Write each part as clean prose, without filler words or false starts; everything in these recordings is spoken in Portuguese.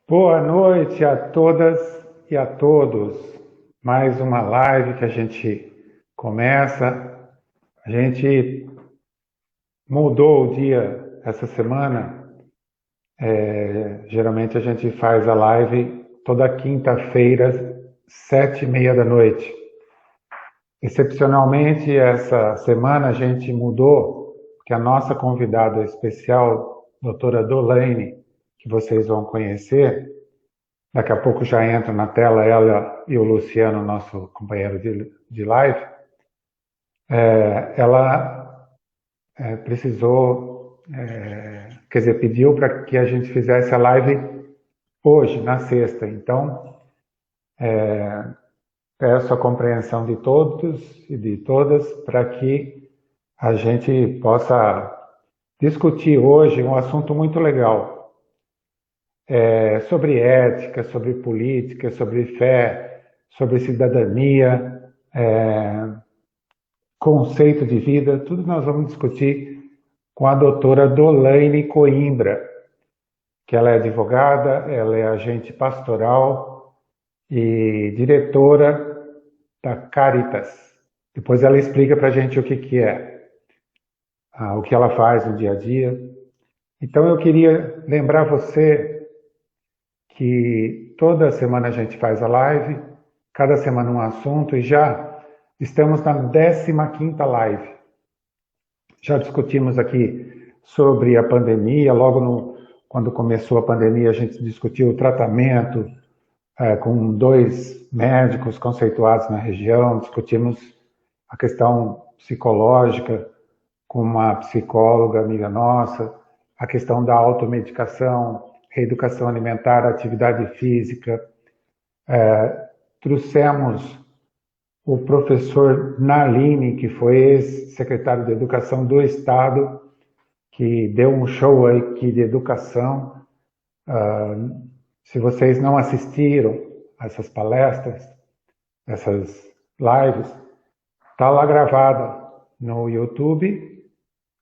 Boa noite a todas e a todos. Mais uma live que a gente começa. A gente mudou o dia essa semana. Geralmente a gente faz a live toda quinta-feira, 7h30 da noite. Excepcionalmente, essa semana a gente mudou, porque a nossa convidada especial, doutora Dolaine, que vocês vão conhecer, daqui a pouco já entra na tela ela e o Luciano, nosso companheiro de live. Ela precisou, quer dizer, pediu para que a gente fizesse a live hoje, na sexta. Então, peço a compreensão de todos e de todas para que a gente possa discutir hoje um assunto muito legal. Sobre ética, sobre política, sobre fé, sobre cidadania, conceito de vida, tudo nós vamos discutir com a doutora Dolaine Coimbra, que ela é advogada, ela é agente pastoral e diretora da Caritas. Depois ela explica para a gente o que é, o que ela faz no dia a dia. Então eu queria lembrar você que toda semana a gente faz a live, cada semana um assunto, e já estamos na 15ª live. Já discutimos aqui sobre a pandemia, quando começou a pandemia a gente discutiu o tratamento com 2 médicos conceituados na região, discutimos a questão psicológica com uma psicóloga amiga nossa, a questão da automedicação, reeducação alimentar, atividade física. Trouxemos o professor Naline, que foi ex-secretário de Educação do Estado, que deu um show aqui de educação. Se vocês não assistiram a essas palestras, essas lives, está lá gravada no YouTube.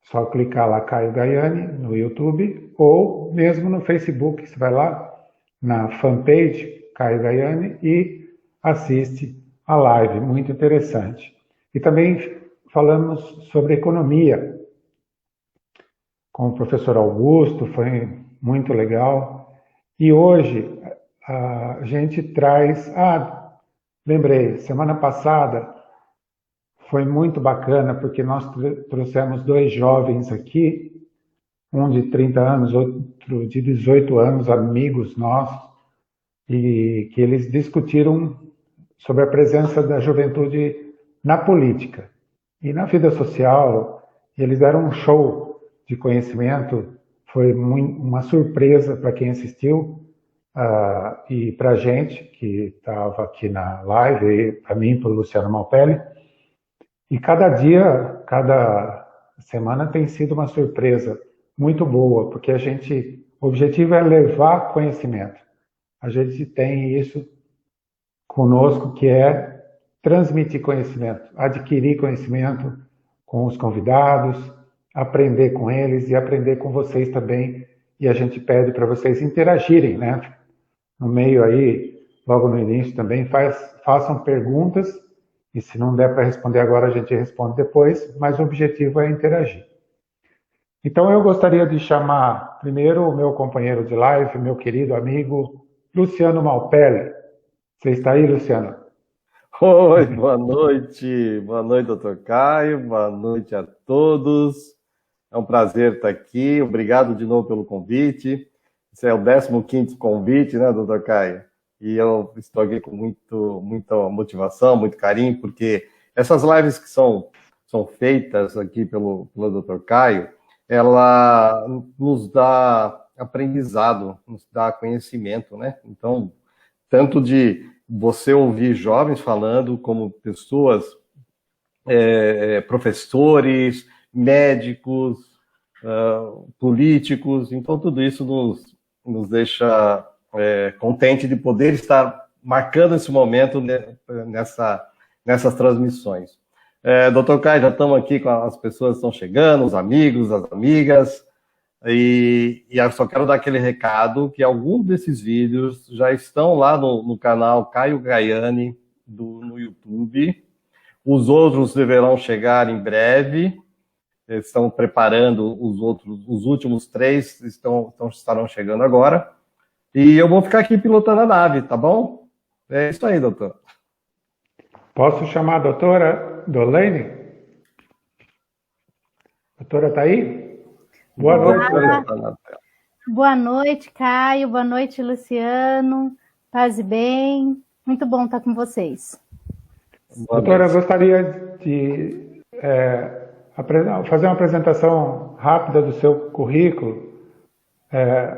Só clicar lá Caio Gaiani no YouTube ou mesmo no Facebook. Você vai lá na fanpage Caio Gaiani e assiste a live, muito interessante. E também falamos sobre economia com o professor Augusto, foi muito legal. E hoje a gente traz... lembrei, semana passada foi muito bacana, porque nós trouxemos 2 jovens aqui, um de 30 anos, outro de 18 anos, amigos nossos, e que eles discutiram sobre a presença da juventude na política e na vida social. Eles deram um show de conhecimento, foi uma surpresa para quem assistiu, e para a gente que estava aqui na live, e para mim, para o Luciano Malpelli. E cada dia, cada semana tem sido uma surpresa muito boa, porque o objetivo é levar conhecimento. A gente tem isso conosco, que é transmitir conhecimento, adquirir conhecimento com os convidados, aprender com eles e aprender com vocês também. E a gente pede para vocês interagirem, né? No meio aí, logo no início também, façam perguntas. E se não der para responder agora, a gente responde depois, mas o objetivo é interagir. Então eu gostaria de chamar primeiro o meu companheiro de live, meu querido amigo Luciano Malpelli. Você está aí, Luciano? Oi, boa noite, doutor Caio, boa noite a todos. É um prazer estar aqui, obrigado de novo pelo convite. Esse é o 15º convite, né, doutor Caio? E eu estou aqui com muita motivação, muito carinho, porque essas lives que são feitas aqui pelo Dr. Caio, ela nos dá aprendizado, nos dá conhecimento, né? Então, tanto de você ouvir jovens falando, como pessoas, professores, médicos, políticos, então tudo isso nos deixa contente de poder estar marcando esse momento nessas transmissões. Doutor Caio, já estamos aqui com as pessoas que estão chegando, os amigos, as amigas. E eu só quero dar aquele recado que alguns desses vídeos já estão lá no canal Caio Gaiani no YouTube. Os outros deverão chegar em breve. Eles estão preparando os últimos 3 estarão chegando agora. E eu vou ficar aqui pilotando a nave, tá bom? É isso aí, doutor. Posso chamar a doutora Dolene? Doutora está aí? Boa noite, doutora. Boa noite, Caio. Boa noite, Luciano. Paz e bem. Muito bom estar com vocês. Doutora, eu gostaria de fazer uma apresentação rápida do seu currículo.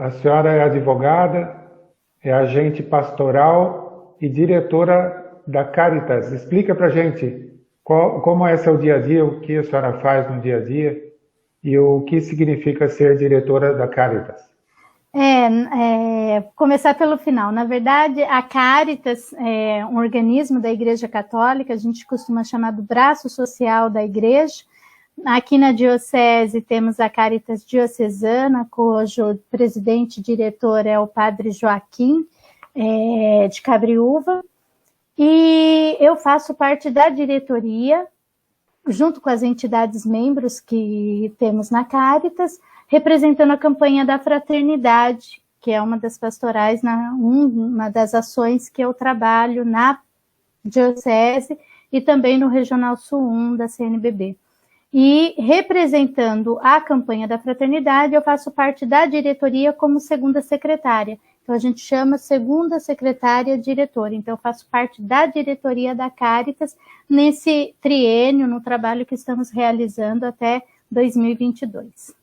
A senhora é advogada, é agente pastoral e diretora da Caritas. Explica para a gente como é seu dia a dia, o que a senhora faz no dia a dia e o que significa ser diretora da Caritas. Começar pelo final. Na verdade, a Caritas é um organismo da Igreja Católica, a gente costuma chamar do braço social da Igreja. Aqui na Diocese temos a Caritas Diocesana, cujo presidente e diretor é o Padre Joaquim, de Cabriúva. E eu faço parte da diretoria, junto com as entidades membros que temos na Caritas, representando a campanha da fraternidade, que é uma das pastorais, uma das ações que eu trabalho na Diocese e também no Regional Sul 1 da CNBB. E representando a campanha da fraternidade, eu faço parte da diretoria como segunda secretária. Então, a gente chama segunda secretária diretora. Então, eu faço parte da diretoria da Caritas nesse triênio, no trabalho que estamos realizando até 2022.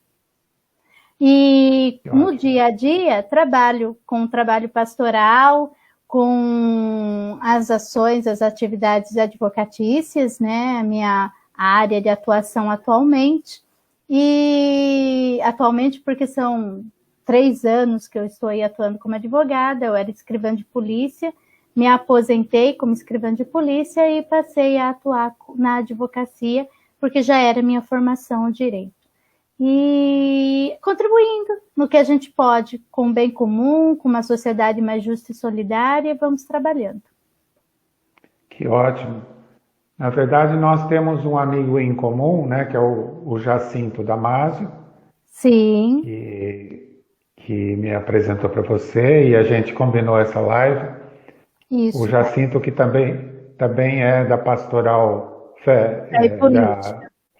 E no dia a dia, trabalho com o trabalho pastoral, com as ações, as atividades advocatícias, né, a minha área de atuação atualmente, e atualmente porque são 3 anos que eu estou aí atuando como advogada, eu era escrivã de polícia, me aposentei como escrivã de polícia e passei a atuar na advocacia, porque já era minha formação o direito. E contribuindo no que a gente pode com o bem comum, com uma sociedade mais justa e solidária, vamos trabalhando. Que ótimo. Na verdade, nós temos um amigo em comum, né, que é o Jacinto Damasio. Sim. Que me apresentou para você e a gente combinou essa live. Isso. O Jacinto, que também é da Pastoral Fé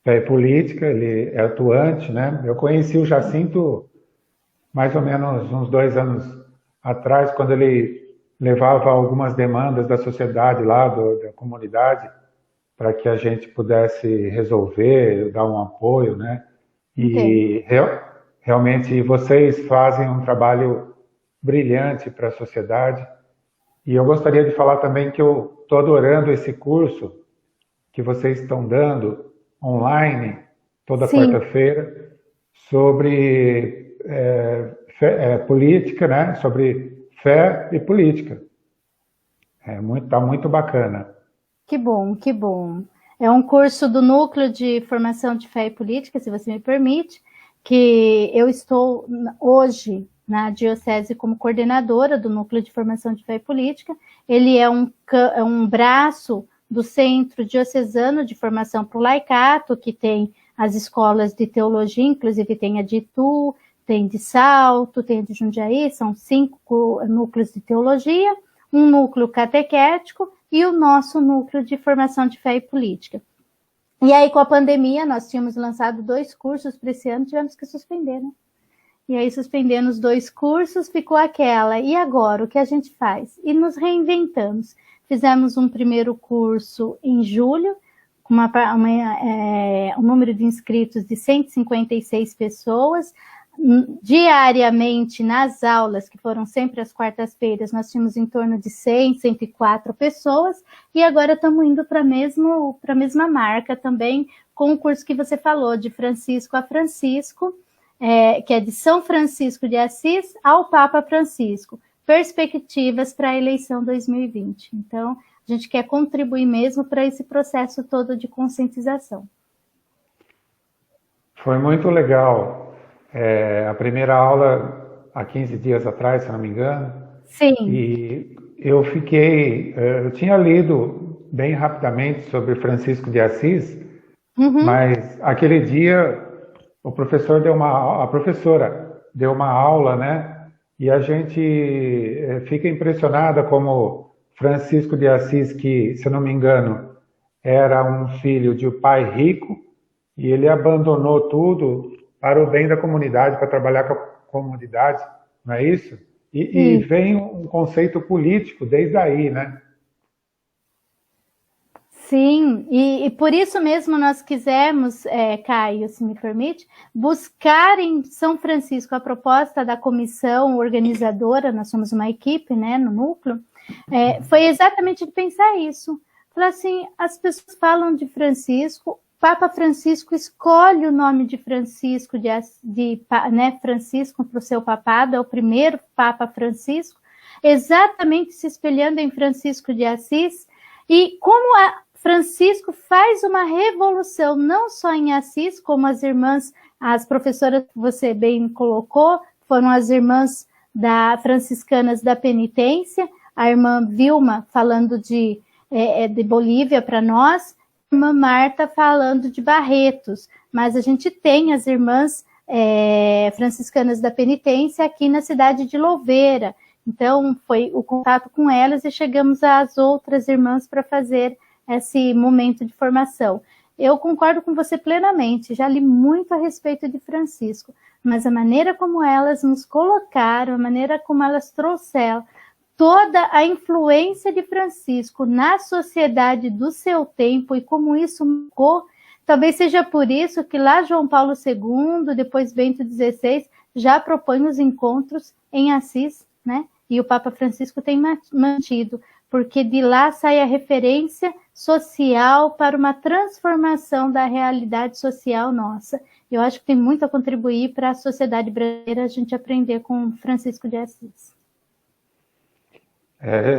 e Política, ele é atuante, né? Eu conheci o Jacinto mais ou menos uns 2 anos atrás, quando ele levava algumas demandas da sociedade lá, da comunidade, para que a gente pudesse resolver, dar um apoio, né? E realmente vocês fazem um trabalho brilhante para a sociedade. E eu gostaria de falar também que eu estou adorando esse curso que vocês estão dando online, toda quarta-feira, sobre política, né? Sobre fé e política. Tá muito bacana. Que bom, que bom. É um curso do Núcleo de Formação de Fé e Política, se você me permite, que eu estou hoje na Diocese como coordenadora do Núcleo de Formação de Fé e Política. Ele é um braço do Centro Diocesano de Formação para o Laicato, que tem as escolas de teologia, inclusive tem a de Itu, tem de Salto, tem a de Jundiaí, são 5 núcleos de teologia, um núcleo catequético e o nosso núcleo de formação de fé e política. E aí, com a pandemia, nós tínhamos lançado 2 cursos para esse ano, tivemos que suspender, né? E aí, suspendendo os 2 cursos, ficou aquela, e agora, o que a gente faz? E nos reinventamos. Fizemos um primeiro curso em julho, com um número de inscritos de 156 pessoas. Diariamente, nas aulas, que foram sempre às quartas-feiras, nós tínhamos em torno de 100, 104 pessoas, e agora estamos indo para a mesma marca também, com o curso que você falou, de Francisco a Francisco, que é de São Francisco de Assis ao Papa Francisco, perspectivas para a eleição 2020. Então, a gente quer contribuir mesmo para esse processo todo de conscientização. Foi muito legal a primeira aula há 15 dias atrás, se não me engano, Sim. e eu tinha lido bem rapidamente sobre Francisco de Assis, mas aquele dia a professora deu uma aula, né? E a gente fica impressionada como Francisco de Assis, que, se eu não me engano, era um filho de um pai rico, e ele abandonou tudo para o bem da comunidade, para trabalhar com a comunidade, não é isso? E vem um conceito político desde aí, né? Sim, e por isso mesmo nós quisemos, Caio, se me permite, buscar em São Francisco a proposta da comissão organizadora, nós somos uma equipe, né, no núcleo, foi exatamente de pensar isso. Falar assim, as pessoas falam de Francisco, Papa Francisco escolhe o nome de Francisco, né, Francisco para o seu papado, é o primeiro Papa Francisco, exatamente se espelhando em Francisco de Assis, e como Francisco faz uma revolução, não só em Assis, como as professoras que você bem colocou, foram as irmãs franciscanas da penitência, a irmã Vilma falando de Bolívia para nós, a irmã Marta falando de Barretos, mas a gente tem as irmãs franciscanas da penitência aqui na cidade de Louveira, então foi o contato com elas e chegamos às outras irmãs para fazer esse momento de formação. Eu concordo com você plenamente, já li muito a respeito de Francisco, mas a maneira como elas nos colocaram, a maneira como elas trouxeram toda a influência de Francisco na sociedade do seu tempo e como isso marcou, talvez seja por isso que lá João Paulo II, depois Bento XVI, já propõe os encontros em Assis, né? E o Papa Francisco tem mantido, porque de lá sai a referência social para uma transformação da realidade social nossa. Eu acho que tem muito a contribuir para a sociedade brasileira a gente aprender com Francisco de Assis.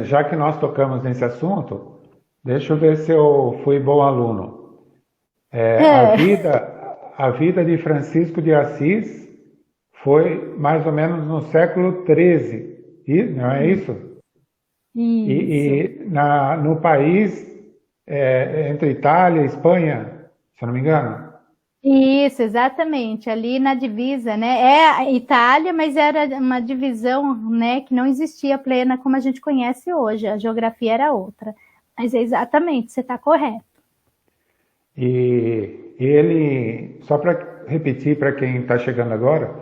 Já que nós tocamos nesse assunto, deixa eu ver se eu fui bom aluno. A vida de Francisco de Assis foi mais ou menos no século XIII, não é isso? E no país, entre Itália e Espanha, se eu não me engano. Isso, exatamente, ali na divisa, né? É a Itália, mas era uma divisão, né, que não existia plena como a gente conhece hoje, a geografia era outra. Mas exatamente, você está correto. E ele, só para repetir para quem está chegando agora,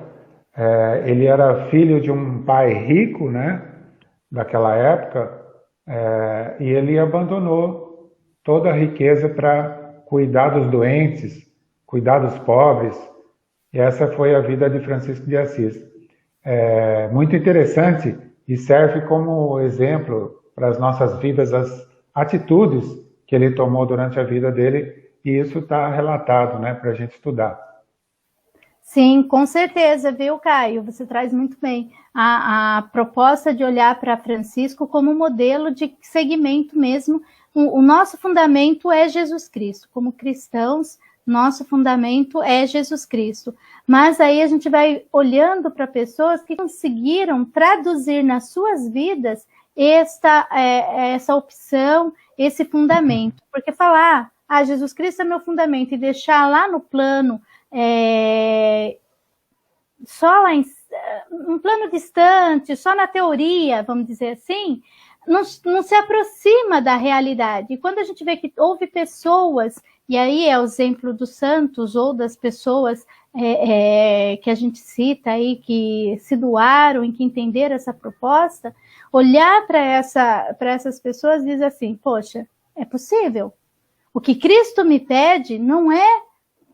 ele era filho de um pai rico, né, daquela época, e ele abandonou toda a riqueza para cuidar dos doentes, cuidar dos pobres, e essa foi a vida de Francisco de Assis. Muito interessante e serve como exemplo para as nossas vidas, as atitudes que ele tomou durante a vida dele, e isso está relatado, né, para a gente estudar. Sim, com certeza, viu, Caio? Você traz muito bem a proposta de olhar para Francisco como modelo de seguimento mesmo. O nosso fundamento é Jesus Cristo. Como cristãos, nosso fundamento é Jesus Cristo. Mas aí a gente vai olhando para pessoas que conseguiram traduzir nas suas vidas essa opção, esse fundamento. Porque falar, Jesus Cristo é meu fundamento, e deixar lá no plano, só lá um plano distante, só na teoria, vamos dizer assim, não se aproxima da realidade. E quando a gente vê que houve pessoas, e aí é o exemplo dos santos ou das pessoas que a gente cita aí, que se doaram e que entenderam essa proposta, olhar para essas pessoas e dizer assim, poxa, é possível. O que Cristo me pede não é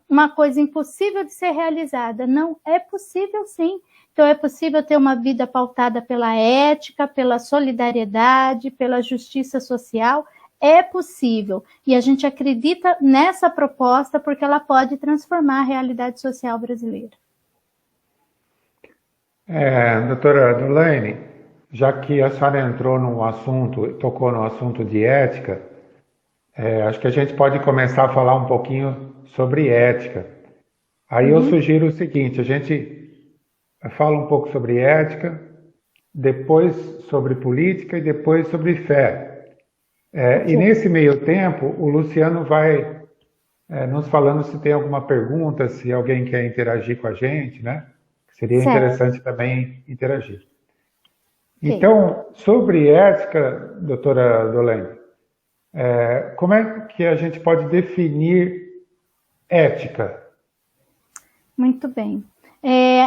uma coisa impossível de ser realizada, não, é possível sim. Então é possível ter uma vida pautada pela ética, pela solidariedade, pela justiça social, é possível. E a gente acredita nessa proposta porque ela pode transformar a realidade social brasileira. Doutora Dulaine, já que a senhora tocou no assunto de ética, acho que a gente pode começar a falar um pouquinho sobre ética. Aí eu sugiro o seguinte, a gente fala um pouco sobre ética, depois sobre política e depois sobre fé. E nesse meio tempo, o Luciano vai nos falando se tem alguma pergunta, se alguém quer interagir com a gente, né? Seria interessante também interagir. Então, sobre ética, doutora Dolene, como é que a gente pode definir ética? Muito bem.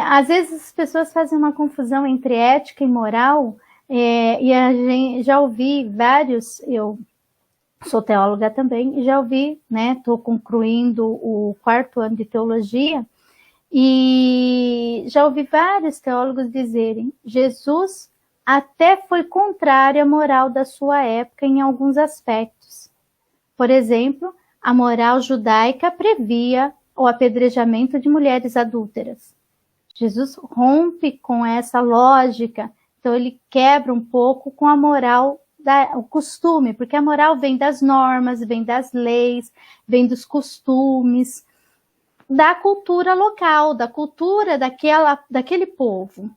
Às vezes as pessoas fazem uma confusão entre ética e moral, e a gente já ouvi vários, eu sou teóloga também, e já ouvi, né, estou concluindo o 4º ano de teologia, e já ouvi vários teólogos dizerem, Jesus até foi contrário à moral da sua época em alguns aspectos. Por exemplo, a moral judaica previa o apedrejamento de mulheres adúlteras. Jesus rompe com essa lógica, então ele quebra um pouco com a moral, o costume, porque a moral vem das normas, vem das leis, vem dos costumes, da cultura local, da cultura daquele povo.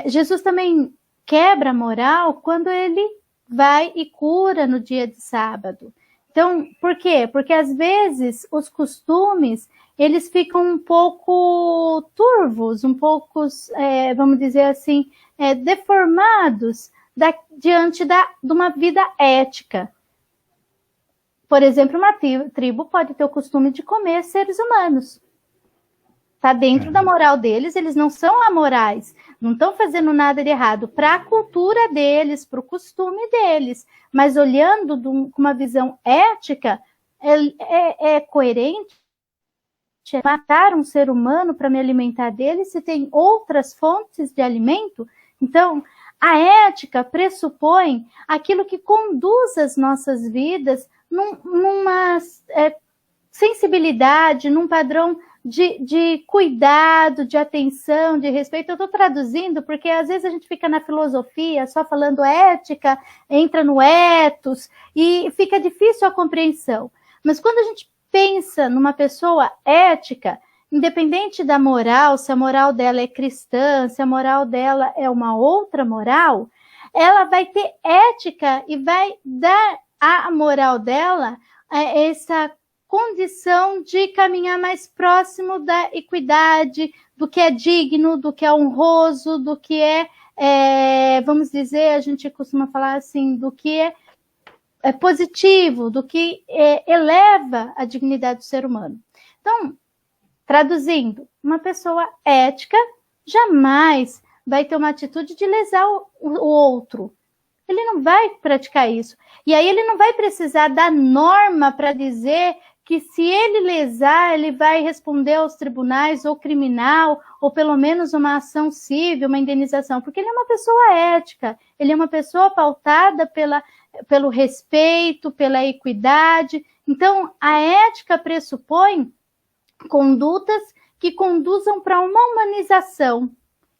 Jesus também quebra a moral quando ele vai e cura no dia de sábado. Então, por quê? Porque às vezes os costumes, eles ficam um pouco turvos, um pouco, vamos dizer assim, deformados diante de uma vida ética. Por exemplo, uma tribo pode ter o costume de comer seres humanos. Está dentro da moral deles, eles não são amorais, não estão fazendo nada de errado para a cultura deles, para o costume deles, mas olhando com uma visão ética, é coerente matar um ser humano para me alimentar dele se tem outras fontes de alimento? Então, a ética pressupõe aquilo que conduz as nossas vidas numa sensibilidade, num padrão de cuidado, de atenção, de respeito. Eu estou traduzindo porque às vezes a gente fica na filosofia só falando ética, entra no ethos e fica difícil a compreensão. Mas quando a gente pensa numa pessoa ética, independente da moral, se a moral dela é cristã, se a moral dela é uma outra moral, ela vai ter ética e vai dar à moral dela essa condição de caminhar mais próximo da equidade, do que é digno, do que é honroso, do que vamos dizer, a gente costuma falar assim, do que é positivo, do que eleva a dignidade do ser humano. Então, traduzindo, uma pessoa ética jamais vai ter uma atitude de lesar o outro. Ele não vai praticar isso. E aí ele não vai precisar da norma para dizer que se ele lesar, ele vai responder aos tribunais ou criminal, ou pelo menos uma ação civil, uma indenização, porque ele é uma pessoa ética, ele é uma pessoa pautada pelo respeito, pela equidade. Então, a ética pressupõe condutas que conduzam para uma humanização.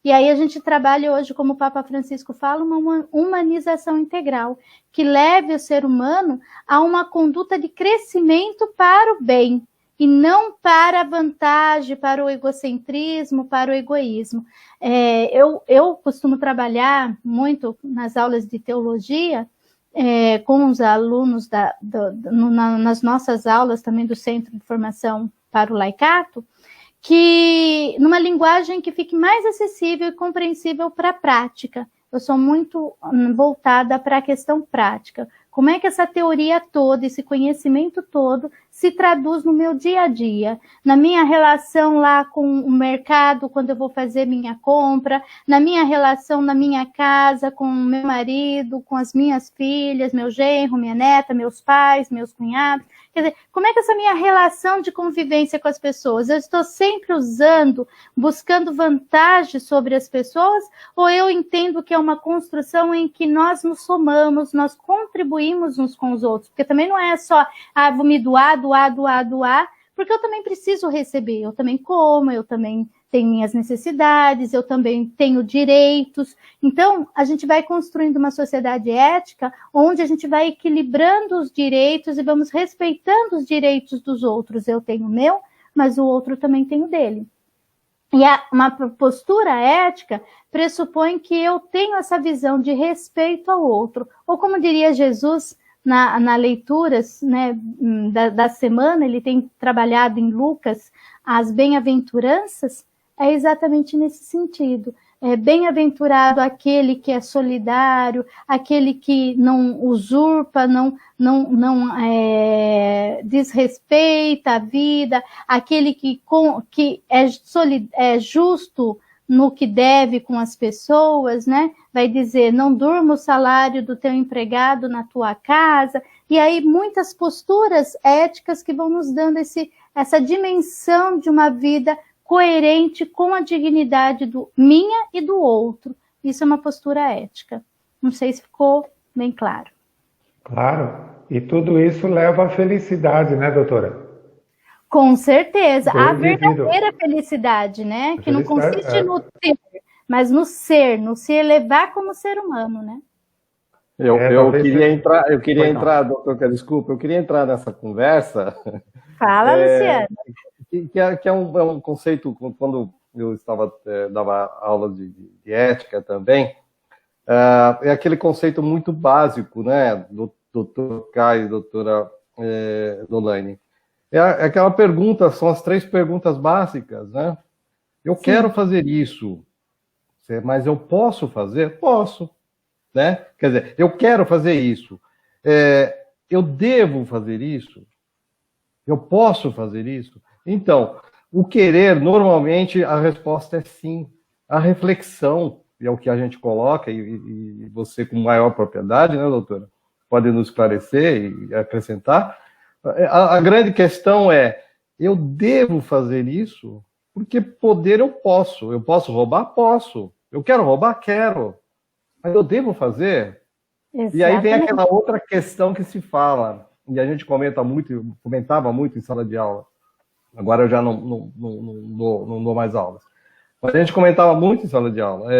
E aí a gente trabalha hoje, como o Papa Francisco fala, uma humanização integral, que leve o ser humano a uma conduta de crescimento para o bem, e não para a vantagem, para o egocentrismo, para o egoísmo. Eu costumo trabalhar muito nas aulas de teologia, com os alunos nas nossas aulas também do Centro de Formação para o Laicato, que numa linguagem que fique mais acessível e compreensível para a prática. Eu sou muito voltada para a questão prática. Como é que essa teoria toda, esse conhecimento todo, se traduz no meu dia a dia? Na minha relação lá com o mercado, quando eu vou fazer minha compra, na minha relação na minha casa, com o meu marido, com as minhas filhas, meu genro, minha neta, meus pais, meus cunhados. Quer dizer, como é que essa minha relação de convivência com as pessoas? Eu estou sempre buscando vantagem sobre as pessoas, ou eu entendo que é uma construção em que nós nos somamos, nós contribuímos uns com os outros? Porque também não é só, vou me doar, porque eu também preciso receber, eu também como, eu também tenho minhas necessidades, eu também tenho direitos. Então, a gente vai construindo uma sociedade ética onde a gente vai equilibrando os direitos e vamos respeitando os direitos dos outros. Eu tenho o meu, mas o outro também tem o dele. E uma postura ética pressupõe que eu tenho essa visão de respeito ao outro. Ou como diria Jesus na leituras, né, da semana, ele tem trabalhado em Lucas as bem-aventuranças, é exatamente nesse sentido. É bem-aventurado aquele que é solidário, aquele que não usurpa, não desrespeita a vida, aquele que é justo no que deve com as pessoas, né? Vai dizer, não durma o salário do teu empregado na tua casa. E aí muitas posturas éticas que vão nos dando essa dimensão de uma vida coerente com a dignidade minha e do outro. Isso é uma postura ética. Não sei se ficou bem claro. Claro. E tudo isso leva à felicidade, né, doutora? Com certeza. A verdadeira felicidade, né? Que não consiste no ter, mas no ser, no se elevar como ser humano, né? Eu queria entrar, doutor, desculpa, eu queria entrar nessa conversa. Fala, Luciano. Que é um conceito, quando eu dava aula de ética também, é aquele conceito muito básico, né, do doutor Caio e doutora Dolaine. É aquela pergunta, são as 3 perguntas básicas, né? Eu quero fazer isso, mas eu posso fazer? Posso, né? Quer dizer, eu quero fazer isso, eu devo fazer isso? Eu posso fazer isso? Então, o querer, normalmente, a resposta é sim. A reflexão, é o que a gente coloca, e você com maior propriedade, né, doutora? Pode nos esclarecer e acrescentar. A grande questão é, eu devo fazer isso? Porque poder eu posso. Eu posso roubar? Posso. Eu quero roubar? Quero. Mas eu devo fazer? Exatamente. E aí vem aquela outra questão que se fala, e a gente comentava muito em sala de aula. Agora eu já não dou mais aulas. Mas a gente comentava muito em sala de aula.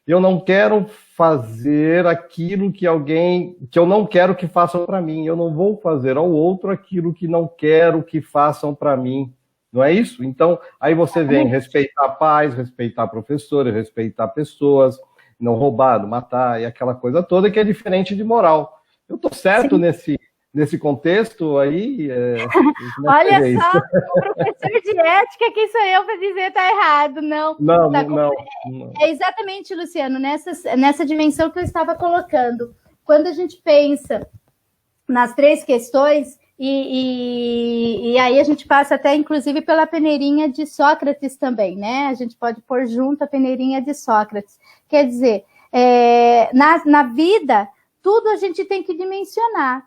Eu não quero fazer aquilo que eu não quero que façam para mim. Eu não vou fazer ao outro aquilo que não quero que façam para mim. Não é isso? Então, aí você vem respeitar pais, respeitar professores, respeitar pessoas, não roubar, não matar, e aquela coisa toda que é diferente de moral. Eu estou certo nesse contexto aí? Olha só, o professor de ética, quem sou eu para dizer está errado? Não. É exatamente, Luciano, nessa dimensão que eu estava colocando. Quando a gente pensa nas 3 questões, e aí a gente passa até, inclusive, pela peneirinha de Sócrates também, né? A gente pode pôr junto a peneirinha de Sócrates. Quer dizer, na vida, tudo a gente tem que dimensionar.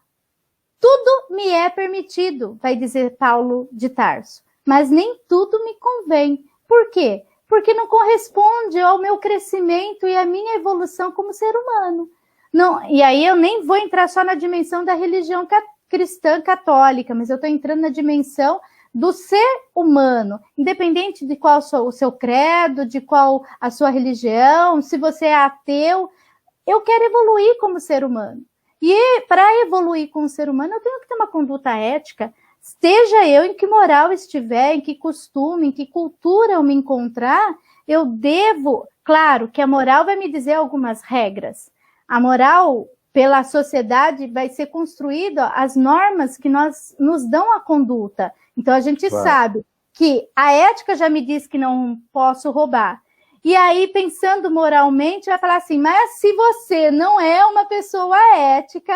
Tudo me é permitido, vai dizer Paulo de Tarso, mas nem tudo me convém. Por quê? Porque não corresponde ao meu crescimento e à minha evolução como ser humano. Não, e aí eu nem vou entrar só na dimensão da religião cristã católica, mas eu estou entrando na dimensão do ser humano, independente de qual o seu credo, de qual a sua religião, se você é ateu, eu quero evoluir como ser humano. E para evoluir como ser humano, eu tenho que ter uma conduta ética, esteja eu em que moral estiver, em que costume, em que cultura eu me encontrar, eu devo, claro que a moral vai me dizer algumas regras. A moral, pela sociedade, vai ser construída as normas que nos dão a conduta. Então, a gente sabe que a ética já me diz que não posso roubar. E aí, pensando moralmente, vai falar assim, mas se você não é uma pessoa ética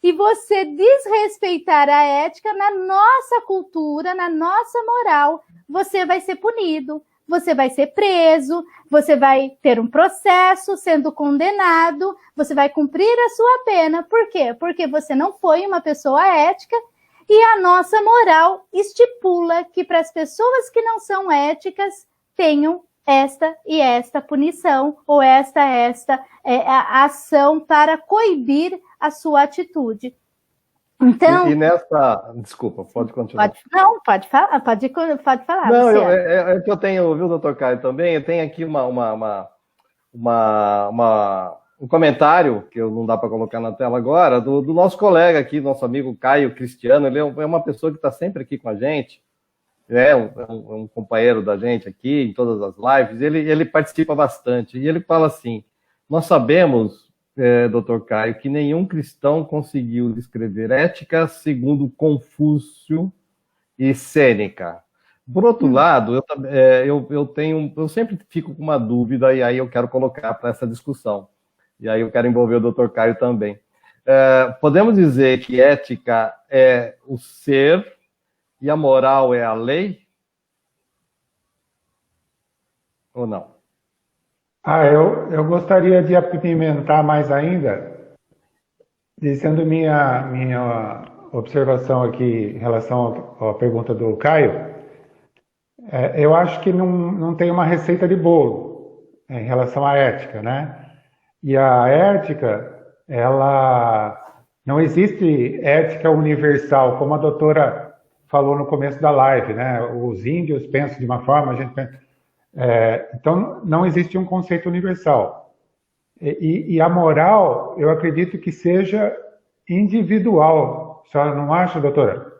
e você desrespeitar a ética na nossa cultura, na nossa moral, você vai ser punido, você vai ser preso, você vai ter um processo sendo condenado, você vai cumprir a sua pena. Por quê? Porque você não foi uma pessoa ética e a nossa moral estipula que para as pessoas que não são éticas tenham esta e esta punição, ou esta a ação para coibir a sua atitude. Então, e nessa... Desculpa, pode continuar. Pode falar. Não, é que eu tenho, viu, doutor Caio, também, eu tenho aqui um comentário, que não dá para colocar na tela agora, do nosso colega aqui, nosso amigo Caio Cristiano. Ele é uma pessoa que está sempre aqui com a gente, é um companheiro da gente aqui em todas as lives, ele participa bastante, e ele fala assim, nós sabemos, Dr. Caio, que nenhum cristão conseguiu descrever ética segundo Confúcio e Sêneca. Por outro lado, eu sempre fico com uma dúvida, e aí eu quero colocar para essa discussão, e aí eu quero envolver o Dr. Caio também. Podemos dizer que ética é o ser e a moral é a lei? Ou não? Eu gostaria de apimentar mais ainda, dizendo minha observação aqui em relação à pergunta do Caio. Eu acho que não tem uma receita de bolo em relação à ética, né? E a ética, não existe ética universal, como a doutora falou no começo da live, né? Os índios pensam de uma forma, a gente pensa... então, não existe um conceito universal. E a moral, eu acredito que seja individual. A senhora não acha, doutora?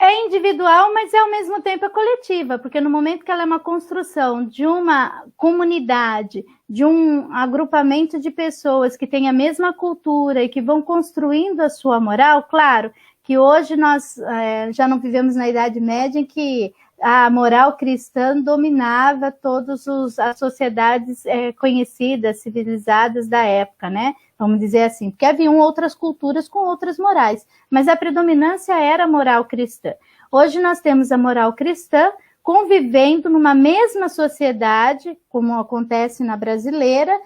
É individual, mas ao mesmo tempo é coletiva, porque no momento que ela é uma construção de uma comunidade, de um agrupamento de pessoas que têm a mesma cultura e que vão construindo a sua moral, claro que hoje nós já não vivemos na Idade Média em que a moral cristã dominava todas as sociedades conhecidas, civilizadas da época, né? Vamos dizer assim, porque haviam outras culturas com outras morais, mas a predominância era a moral cristã. Hoje nós temos a moral cristã convivendo numa mesma sociedade, como acontece na brasileira,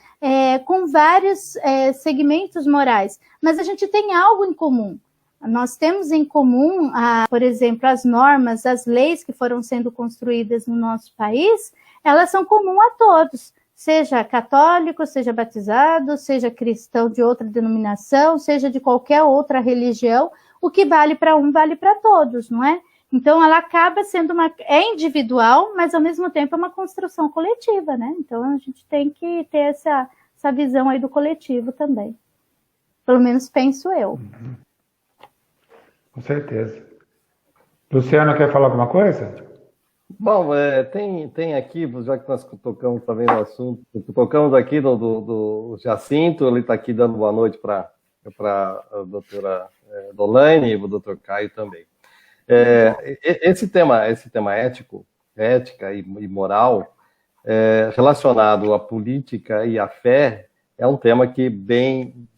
com vários segmentos morais, mas a gente tem algo em comum. Nós temos em comum, por exemplo, as normas, as leis que foram sendo construídas no nosso país, elas são comuns a todos, seja católico, seja batizado, seja cristão de outra denominação, seja de qualquer outra religião, o que vale para um vale para todos, não é? Então, ela acaba sendo individual, mas ao mesmo tempo é uma construção coletiva, né? Então, a gente tem que ter essa visão aí do coletivo também. Pelo menos penso eu. Com certeza. Luciano, quer falar alguma coisa? Bom, tem aqui, já que nós tocamos também no assunto, tocamos aqui do Jacinto, ele está aqui dando boa noite para a doutora Dolaine e o doutor Caio também. Esse tema ética e moral, relacionado à política e à fé, é um tema que bem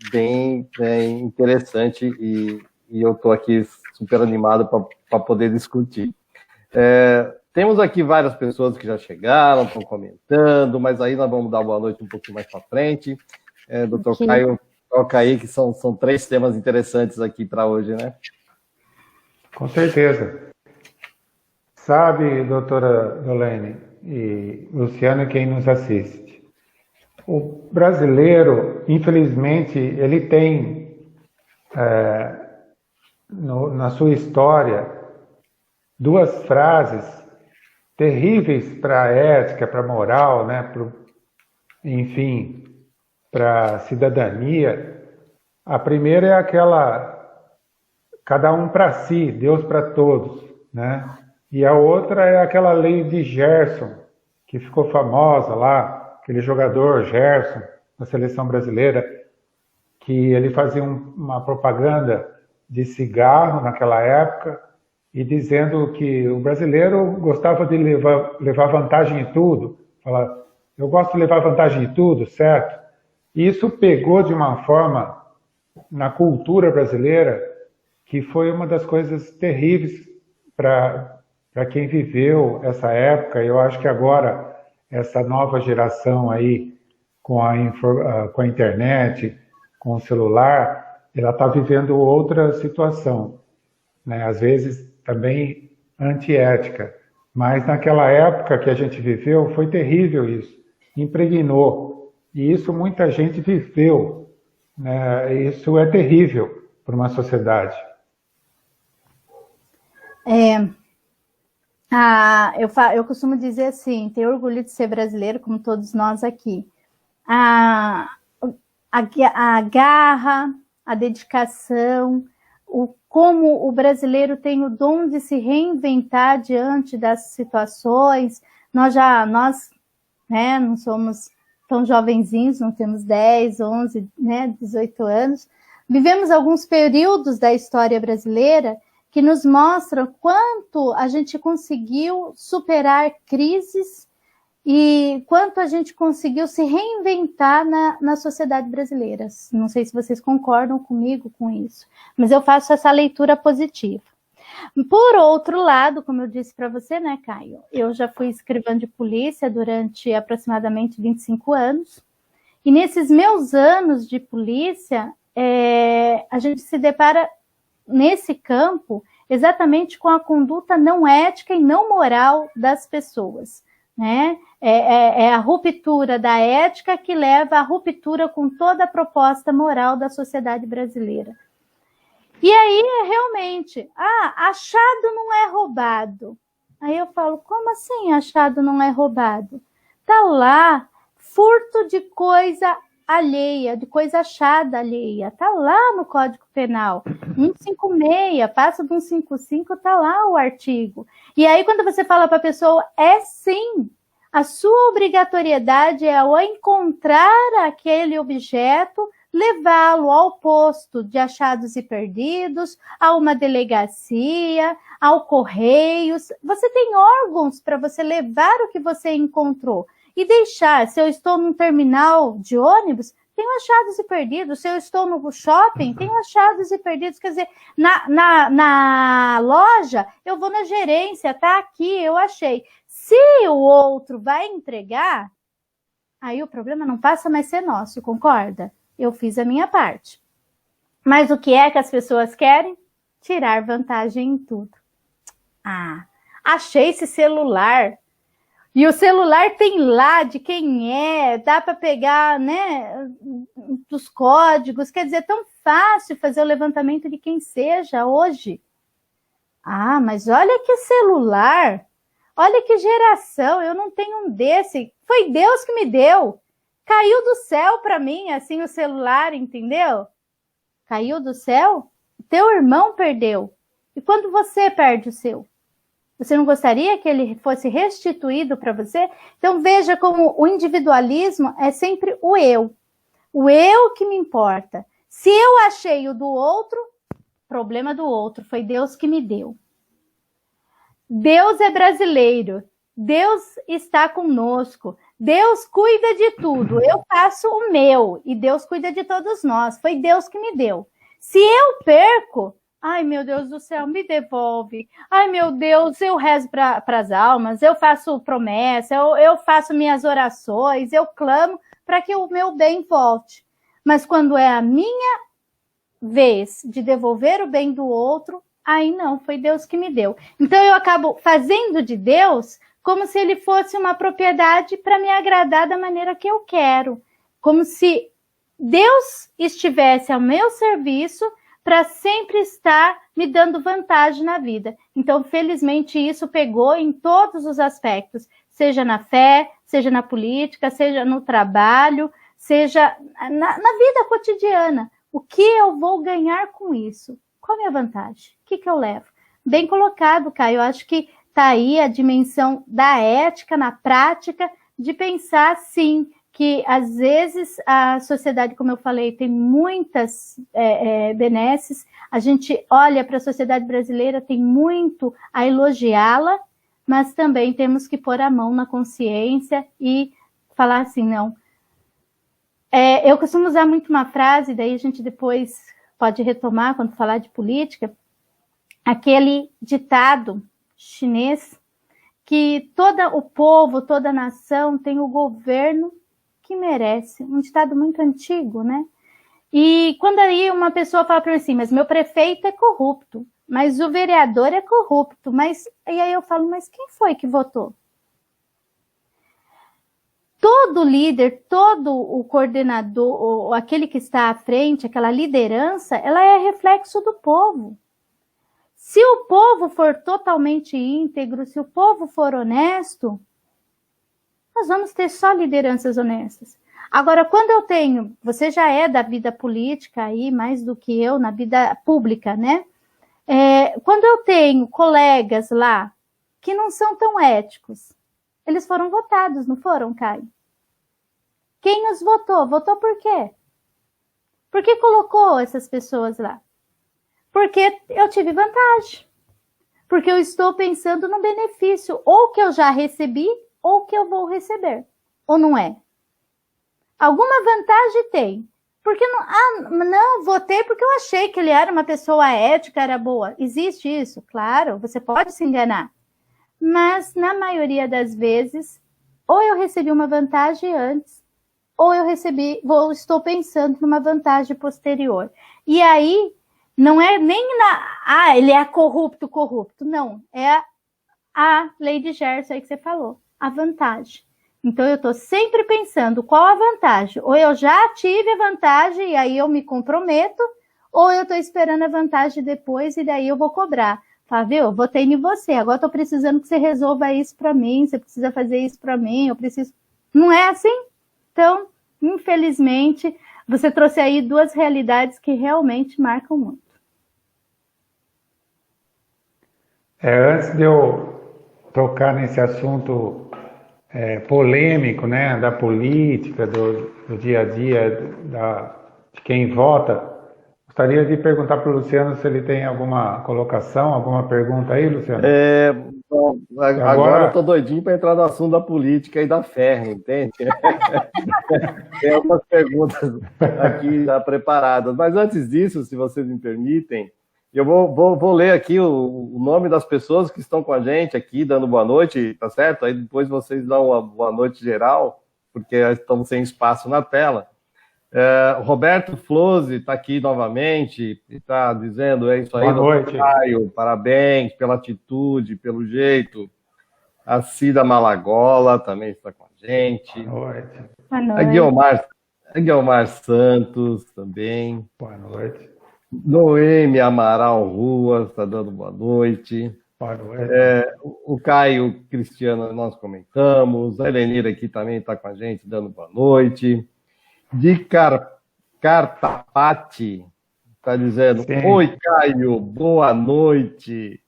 interessante e eu estou aqui super animado para poder discutir. Temos aqui várias pessoas que já chegaram, estão comentando, mas aí nós vamos dar boa noite um pouquinho mais para frente. Doutor Caio, toca aí, que são 3 temas interessantes aqui para hoje, né? Com certeza. Sabe, doutora Dolaine e Luciano, quem nos assiste, o brasileiro, infelizmente, ele tem... na sua história, 2 frases terríveis para a ética, para a moral, né? Enfim, para a cidadania. A primeira é aquela, cada um para si, Deus para todos, né? E a outra é aquela lei de Gerson, que ficou famosa lá, aquele jogador Gerson, da seleção brasileira, que ele fazia uma propaganda de cigarro naquela época, e dizendo que o brasileiro gostava de levar vantagem em tudo. Fala, eu gosto de levar vantagem em tudo, certo? E isso pegou de uma forma na cultura brasileira que foi uma das coisas terríveis para quem viveu essa época. Eu acho que agora, essa nova geração aí, com a internet, com o celular, ela está vivendo outra situação, né? Às vezes também antiética, mas naquela época que a gente viveu foi terrível isso, impregnou, e isso muita gente viveu, né? Isso é terrível para uma sociedade. Eu costumo dizer assim, ter orgulho de ser brasileiro, como todos nós aqui. A garra, a dedicação, como o brasileiro tem o dom de se reinventar diante das situações. Nós, né, não somos tão jovenzinhos, não temos 10, 11, né, 18 anos. Vivemos alguns períodos da história brasileira que nos mostram quanto a gente conseguiu superar crises e quanto a gente conseguiu se reinventar na sociedade brasileira. Não sei se vocês concordam comigo com isso, mas eu faço essa leitura positiva. Por outro lado, como eu disse para você, né, Caio, eu já fui escrivã de polícia durante aproximadamente 25 anos, e nesses meus anos de polícia, a gente se depara nesse campo exatamente com a conduta não ética e não moral das pessoas, né? É a ruptura da ética que leva à ruptura com toda a proposta moral da sociedade brasileira. E aí, realmente, achado não é roubado. Aí eu falo, como assim achado não é roubado? Tá lá, furto de coisa alheia, de coisa achada alheia. Tá lá no Código Penal. 156, passa do 155, tá lá o artigo. E aí, quando você fala para a pessoa, sim, a sua obrigatoriedade é, ao encontrar aquele objeto, levá-lo ao posto de achados e perdidos, a uma delegacia, ao Correios. Você tem órgãos para você levar o que você encontrou e deixar. Se eu estou num terminal de ônibus, tenho achados e perdidos. Se eu estou no shopping, tenho achados e perdidos. Quer dizer, na loja, eu vou na gerência, tá aqui, eu achei. Se o outro vai entregar, aí o problema não passa mais a ser nosso, concorda? Eu fiz a minha parte. Mas o que é que as pessoas querem? Tirar vantagem em tudo. Achei esse celular. E o celular tem lá de quem é, dá para pegar, né, dos códigos. Quer dizer, é tão fácil fazer o levantamento de quem seja hoje. Mas olha que celular. Olha que geração, eu não tenho um desse. Foi Deus que me deu. Caiu do céu para mim, assim, o celular, entendeu? Caiu do céu, teu irmão perdeu. E quando você perde o seu? Você não gostaria que ele fosse restituído para você? Então veja como o individualismo é sempre o eu. O eu que me importa. Se eu achei o do outro, problema do outro, foi Deus que me deu. Deus é brasileiro. Deus está conosco. Deus cuida de tudo. Eu faço o meu e Deus cuida de todos nós. Foi Deus que me deu. Se eu perco, ai meu Deus do céu, me devolve. Ai meu Deus, eu rezo para as almas, eu faço promessa, eu faço minhas orações, eu clamo para que o meu bem volte. Mas quando é a minha vez de devolver o bem do outro, aí não, foi Deus que me deu. Então eu acabo fazendo de Deus como se ele fosse uma propriedade para me agradar da maneira que eu quero. Como se Deus estivesse ao meu serviço para sempre estar me dando vantagem na vida. Então, felizmente, isso pegou em todos os aspectos. Seja na fé, seja na política, seja no trabalho, seja na vida cotidiana. O que eu vou ganhar com isso? Qual a minha vantagem? O que eu levo? Bem colocado, Caio. Eu acho que está aí a dimensão da ética na prática, de pensar, sim, que às vezes a sociedade, como eu falei, tem muitas benesses. A gente olha para a sociedade brasileira, tem muito a elogiá-la, mas também temos que pôr a mão na consciência e falar assim, não. Eu costumo usar muito uma frase, daí a gente depois pode retomar quando falar de política, aquele ditado chinês, que todo o povo, toda a nação tem o governo que merece. Um ditado muito antigo, né? E quando aí uma pessoa fala para mim assim, mas meu prefeito é corrupto, mas o vereador é corrupto, e aí eu falo, mas quem foi que votou? Todo líder, todo o coordenador, aquele que está à frente, aquela liderança, ela é reflexo do povo. Se o povo for totalmente íntegro, se o povo for honesto, nós vamos ter só lideranças honestas. Agora, quando eu tenho, você já é da vida política aí, mais do que eu, na vida pública, né? Quando eu tenho colegas lá que não são tão éticos, eles foram votados, não foram, Caio? Quem os votou? Votou por quê? Por que colocou essas pessoas lá? Porque eu tive vantagem. Porque eu estou pensando no benefício, ou que eu já recebi, ou que eu vou receber. Ou não é? Alguma vantagem tem. Porque não, votei porque eu achei que ele era uma pessoa ética, era boa. Existe isso? Claro, você pode se enganar. Mas, na maioria das vezes, ou eu recebi uma vantagem antes, ou eu estou pensando numa vantagem posterior. E aí, não é nem ele é corrupto. Não, é a lei de Gerson aí que você falou, a vantagem. Então, eu estou sempre pensando qual a vantagem. Ou eu já tive a vantagem e aí eu me comprometo, ou eu estou esperando a vantagem depois e daí eu vou cobrar. Fala, viu, eu votei em você, agora estou precisando que você resolva isso para mim, você precisa fazer isso para mim, eu preciso... Não é assim? Então, infelizmente, você trouxe aí duas realidades que realmente marcam muito. Antes de eu tocar nesse assunto polêmico, né, da política, do dia a dia, de quem vota, gostaria de perguntar para o Luciano se ele tem alguma colocação, alguma pergunta aí, Luciano? Bom, agora eu estou doidinho para entrar no assunto da política e da ferro, entende? Tem algumas perguntas aqui já preparadas. Mas antes disso, se vocês me permitem, eu vou ler aqui o nome das pessoas que estão com a gente aqui, dando boa noite, tá certo? Aí depois vocês dão uma boa noite geral, porque estamos sem espaço na tela. Roberto Flose está aqui novamente, está dizendo, é isso aí, boa noite. Caio, parabéns pela atitude, pelo jeito. A Cida Malagola também está com a gente. Boa noite. Boa noite. A Guilmar Santos também. Boa noite. Noemi Amaral Ruas está dando boa noite. Boa noite. O Caio Cristiano nós comentamos. A Helenira aqui também está com a gente, dando boa noite. De Cartapati está dizendo: sim. Oi, Caio, boa noite.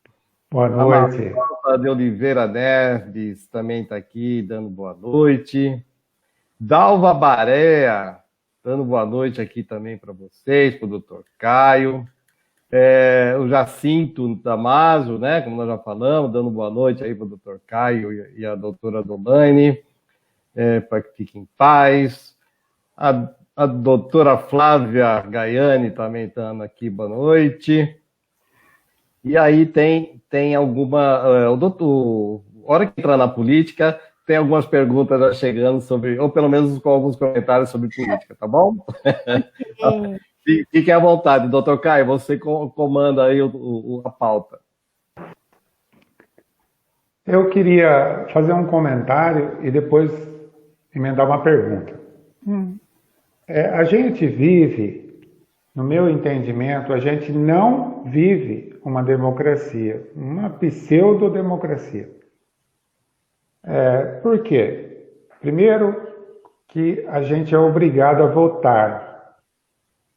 Boa noite. A Marta de Oliveira Neves também está aqui, dando boa noite. Dalva Barea, dando boa noite aqui também para vocês, para o doutor Caio. O Jacinto Damaso, né, como nós já falamos, dando boa noite aí para o doutor Caio e a doutora Dolaine, para que fiquem em paz. A doutora Flávia Gaiani também está aqui, boa noite. E aí tem alguma... hora que entrar na política, tem algumas perguntas já chegando sobre, ou pelo menos com alguns comentários sobre política, tá bom? Fiquem à vontade, doutor Caio, você comanda aí a pauta. Eu queria fazer um comentário e depois emendar uma pergunta. A gente vive, no meu entendimento, a gente não vive uma democracia, uma pseudo-democracia. Por quê? Primeiro, que a gente é obrigado a votar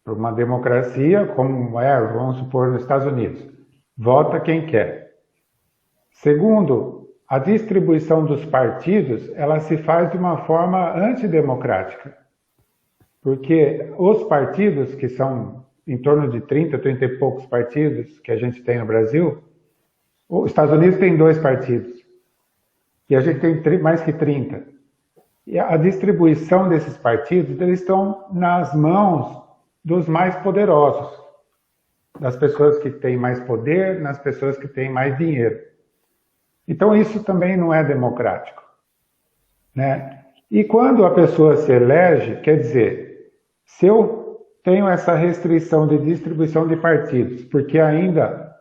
por uma democracia, como vamos supor, nos Estados Unidos. Vota quem quer. Segundo, a distribuição dos partidos, ela se faz de uma forma antidemocrática. Porque os partidos, que são em torno de 30 e poucos partidos que a gente tem no Brasil, os Estados Unidos tem 2 partidos. E a gente tem mais que 30. E a distribuição desses partidos, eles estão nas mãos dos mais poderosos. Das pessoas que têm mais poder, nas pessoas que têm mais dinheiro. Então isso também não é democrático, né? E quando a pessoa se elege, quer dizer, se eu tenho essa restrição de distribuição de partidos, porque ainda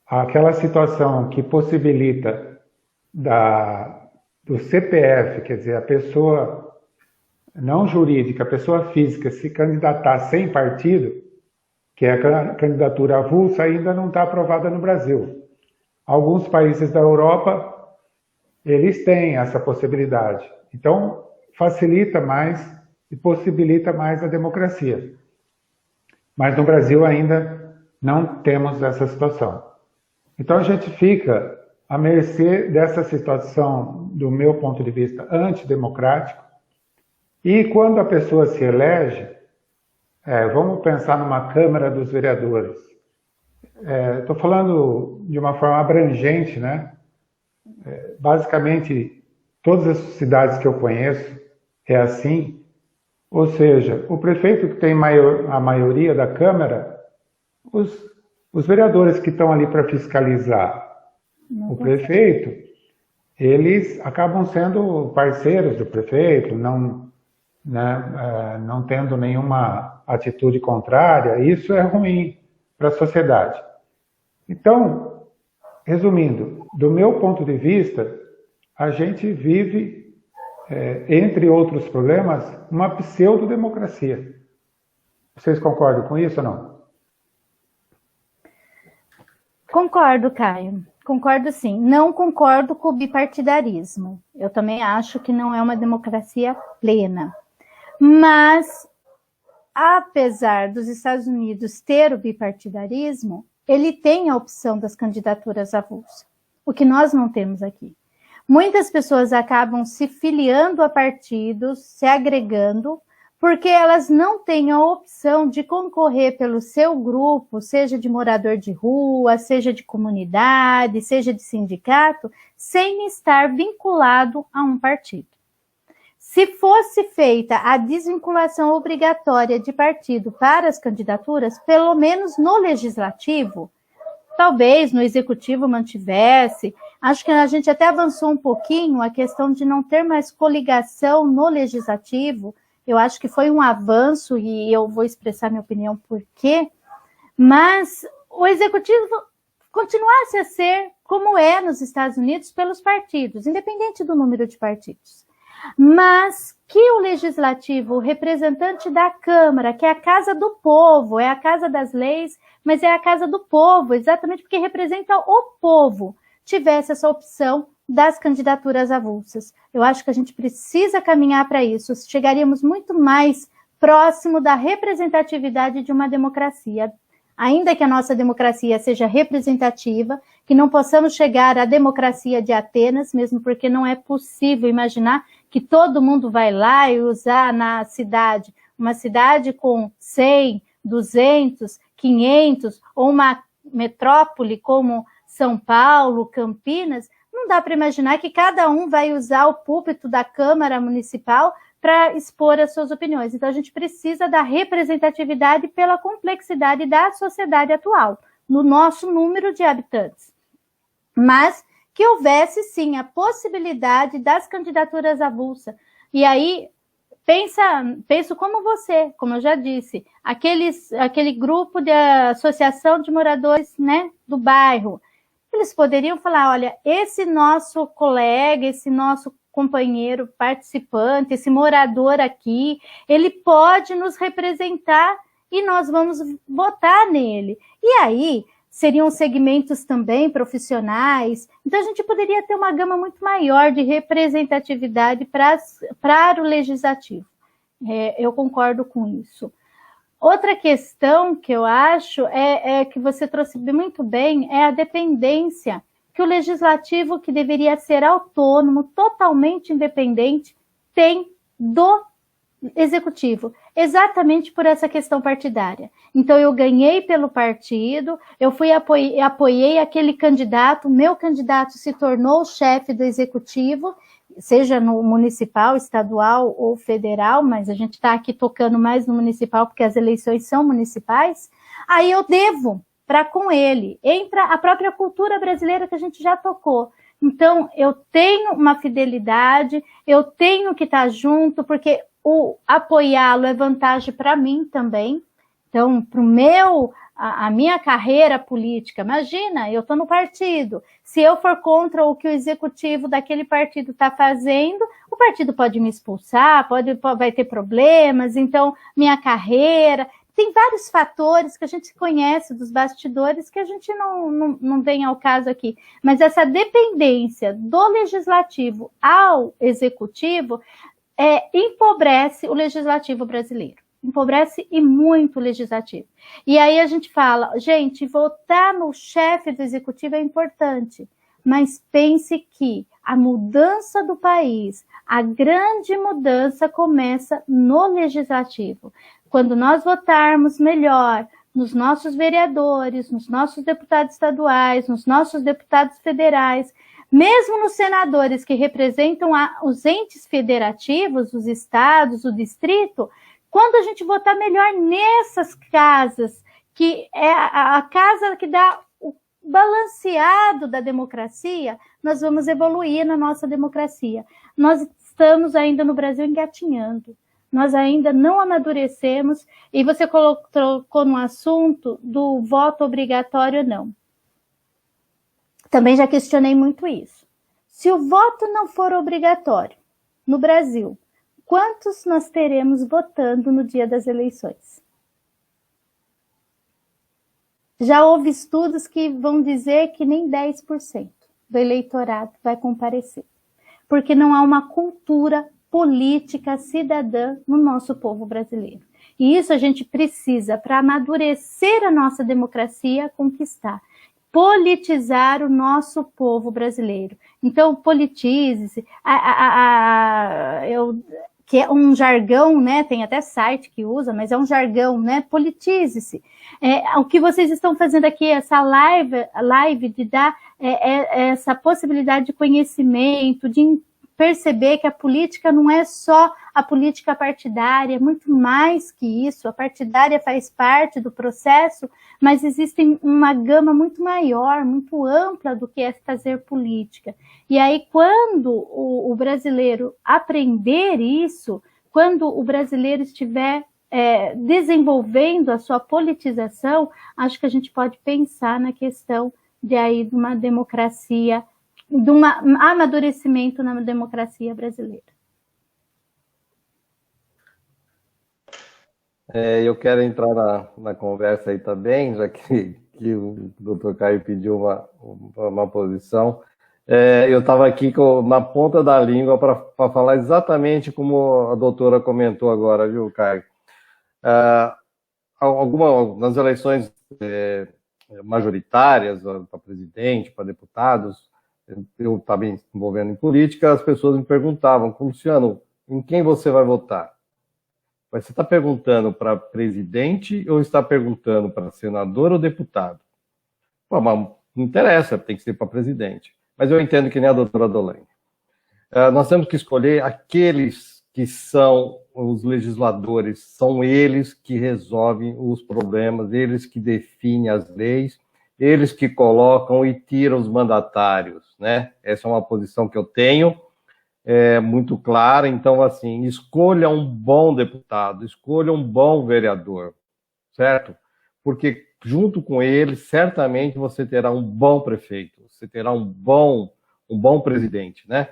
aquela situação que possibilita do CPF, quer dizer, a pessoa não jurídica, a pessoa física se candidatar sem partido, que é a candidatura avulsa, ainda não está aprovada no Brasil. Alguns países da Europa, eles têm essa possibilidade. Então, facilita mais e possibilita mais a democracia. Mas no Brasil ainda não temos essa situação. Então a gente fica à mercê dessa situação, do meu ponto de vista, antidemocrático. E quando a pessoa se elege, vamos pensar numa Câmara dos Vereadores. Estou falando de uma forma abrangente, né? Basicamente, todas as cidades que eu conheço é assim. Ou seja, o prefeito que tem a maioria da Câmara, os vereadores que estão ali para fiscalizar o prefeito, eles acabam sendo parceiros do prefeito, não tendo nenhuma atitude contrária. Isso é ruim para a sociedade. Então, resumindo, do meu ponto de vista, a gente vive, entre outros problemas, uma pseudo-democracia. Vocês concordam com isso ou não? Concordo, Caio. Concordo sim. Não concordo com o bipartidarismo. Eu também acho que não é uma democracia plena. Mas, apesar dos Estados Unidos ter o bipartidarismo, ele tem a opção das candidaturas avulsas, o que nós não temos aqui. Muitas pessoas acabam se filiando a partidos, se agregando, porque elas não têm a opção de concorrer pelo seu grupo, seja de morador de rua, seja de comunidade, seja de sindicato, sem estar vinculado a um partido. Se fosse feita a desvinculação obrigatória de partido para as candidaturas, pelo menos no legislativo, talvez no executivo mantivesse, acho que a gente até avançou um pouquinho a questão de não ter mais coligação no legislativo. Eu acho que foi um avanço e eu vou expressar minha opinião por quê, mas o executivo continuasse a ser como é nos Estados Unidos pelos partidos, independente do número de partidos. Mas que o legislativo, o representante da Câmara, que é a casa do povo, é a casa das leis, mas é a casa do povo, exatamente porque representa o povo, tivesse essa opção das candidaturas avulsas. Eu acho que a gente precisa caminhar para isso. Chegaríamos muito mais próximo da representatividade de uma democracia. Ainda que a nossa democracia seja representativa, que não possamos chegar à democracia de Atenas, mesmo porque não é possível imaginar que todo mundo vai lá e usar na cidade, uma cidade com 100, 200, 500, ou uma metrópole como São Paulo, Campinas, não dá para imaginar que cada um vai usar o púlpito da Câmara Municipal para expor as suas opiniões. Então, a gente precisa da representatividade pela complexidade da sociedade atual, no nosso número de habitantes. Mas que houvesse, sim, a possibilidade das candidaturas avulsas. E aí, penso como você, como eu já disse, aquele grupo de associação de moradores, né, do bairro, eles poderiam falar, olha, esse nosso colega, esse nosso companheiro participante, esse morador aqui, ele pode nos representar e nós vamos votar nele. E aí, seriam segmentos também profissionais, então a gente poderia ter uma gama muito maior de representatividade para o legislativo. Eu concordo com isso. Outra questão que eu acho que você trouxe muito bem é a dependência que o legislativo, que deveria ser autônomo, totalmente independente, tem do executivo, exatamente por essa questão partidária. Então, eu ganhei pelo partido, eu apoiei aquele candidato, meu candidato se tornou o chefe do executivo, seja no municipal, estadual ou federal, mas a gente está aqui tocando mais no municipal porque as eleições são municipais, aí eu devo para com ele. Entra a própria cultura brasileira que a gente já tocou. Então, eu tenho uma fidelidade, eu tenho que estar junto, porque o apoiá-lo é vantagem para mim também. Então, para a minha carreira política, imagina, eu estou no partido. Se eu for contra o que o executivo daquele partido está fazendo, o partido pode me expulsar, vai ter problemas, então minha carreira... Tem vários fatores que a gente conhece dos bastidores que a gente não vem ao caso aqui. Mas essa dependência do legislativo ao executivo empobrece o legislativo brasileiro. Empobrece e muito o legislativo. E aí a gente fala, gente, votar no chefe do executivo é importante, mas pense que a mudança do país, a grande mudança começa no legislativo. Quando nós votarmos melhor nos nossos vereadores, nos nossos deputados estaduais, nos nossos deputados federais, mesmo nos senadores que representam os entes federativos, os estados, o distrito, quando a gente votar melhor nessas casas, que é a casa que dá o balanceado da democracia, nós vamos evoluir na nossa democracia. Nós estamos ainda no Brasil engatinhando. Nós ainda não amadurecemos, e você colocou no assunto do voto obrigatório ou não. Também já questionei muito isso. Se o voto não for obrigatório no Brasil, quantos nós teremos votando no dia das eleições? Já houve estudos que vão dizer que nem 10% do eleitorado vai comparecer, porque não há uma cultura política cidadã no nosso povo brasileiro. E isso a gente precisa, para amadurecer a nossa democracia, conquistar. Politizar o nosso povo brasileiro. Então, politize-se, que é um jargão, né? Tem até site que usa, mas é um jargão, né? Politize-se. O que vocês estão fazendo aqui, essa live de dar essa possibilidade de conhecimento, de perceber que a política não é só a política partidária, é muito mais que isso. A partidária faz parte do processo, mas existe uma gama muito maior, muito ampla do que é fazer política. E aí, quando o brasileiro aprender isso, quando o brasileiro estiver desenvolvendo a sua politização, acho que a gente pode pensar na questão de uma democracia, de um amadurecimento na democracia brasileira. Eu quero entrar na conversa aí também, já que o doutor Caio pediu uma posição. Eu estava aqui na ponta da língua para falar exatamente como a doutora comentou agora, viu, Caio? Nas eleições majoritárias, para presidente, para deputados, eu também envolvendo em política, as pessoas me perguntavam, Luciano, em quem você vai votar? Mas você está perguntando para presidente ou está perguntando para senador ou deputado? Pô, mas não interessa, tem que ser para presidente. Mas eu entendo que nem a doutora Dolene. Nós temos que escolher aqueles que são os legisladores, são eles que resolvem os problemas, eles que definem as leis, eles que colocam e tiram os mandatários, né? Essa é uma posição que eu tenho, muito clara. Então, assim, escolha um bom deputado, escolha um bom vereador, certo? Porque junto com ele, certamente você terá um bom prefeito, você terá um bom presidente, né?